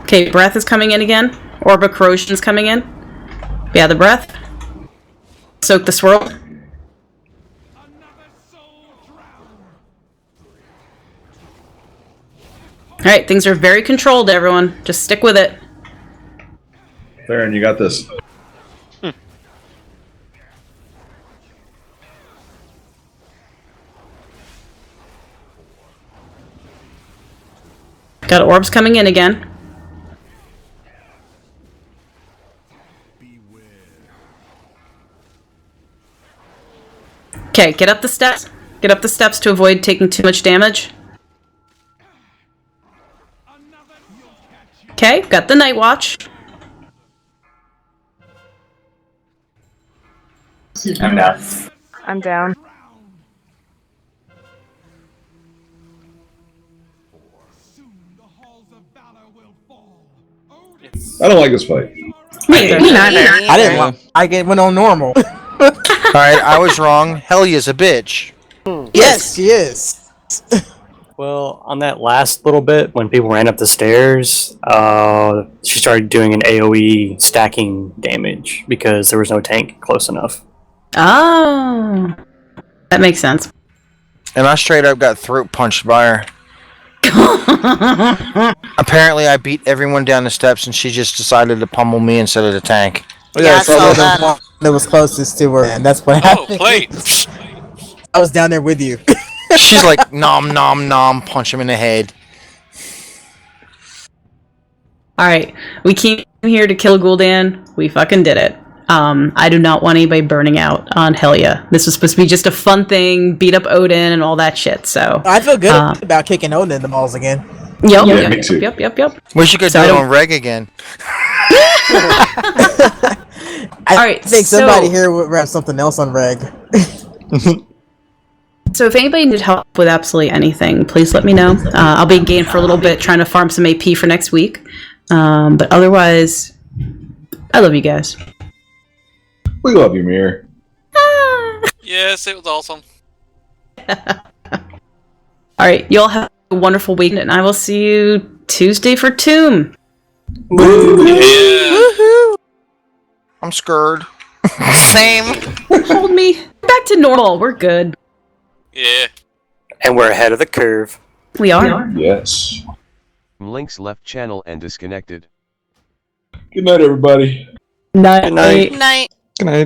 Okay, breath is coming in again. Orb of corrosion's coming in. Yeah, the breath. Soak the swirl. Alright, things are very controlled, everyone. Just stick with it. Theron, you got this. Got orbs coming in again. Okay, get up the steps. Get up the steps to avoid taking too much damage. Okay, got the night watch. I'm down. I'm down. I don't like this fight. Me either. I didn't like it. Went on normal. Alright, I was wrong. Hellia's a bitch. Yes, she is. Well, on that last little bit, when people ran up the stairs, she started doing an AoE stacking damage because there was no tank close enough. Oh. That makes sense. And I straight up got throat punched by her. Apparently, I beat everyone down the steps, and she just decided to pummel me instead of the tank. Yeah, I saw that. That was closest to her, and that's what happened. Oh, plate! I was down there with you. She's like, nom, nom, nom, punch him in the head. Alright, we came here to kill Gul'dan. We fucking did it. I do not want anybody burning out on Helia. This was supposed to be just a fun thing, beat up Odin and all that shit, so... I feel good about kicking Odin in the balls again. Yep. We should go do it on Reg again. I think somebody here would wrap something else on Reg. So if anybody needs help with absolutely anything, please let me know. I'll be in game for a little bit, trying to farm some AP for next week. But otherwise, I love you guys. We love you, Mir. Yes, it was awesome. Alright, you all have a wonderful week, and I will see you Tuesday for Tomb. Woohoo! I'm scared. Same. Hold me. Back to normal. We're good. Yeah. And we're ahead of the curve. We are. Yes. Links left channel and disconnected. Good night, everybody. Night. Good night. Night. Good night.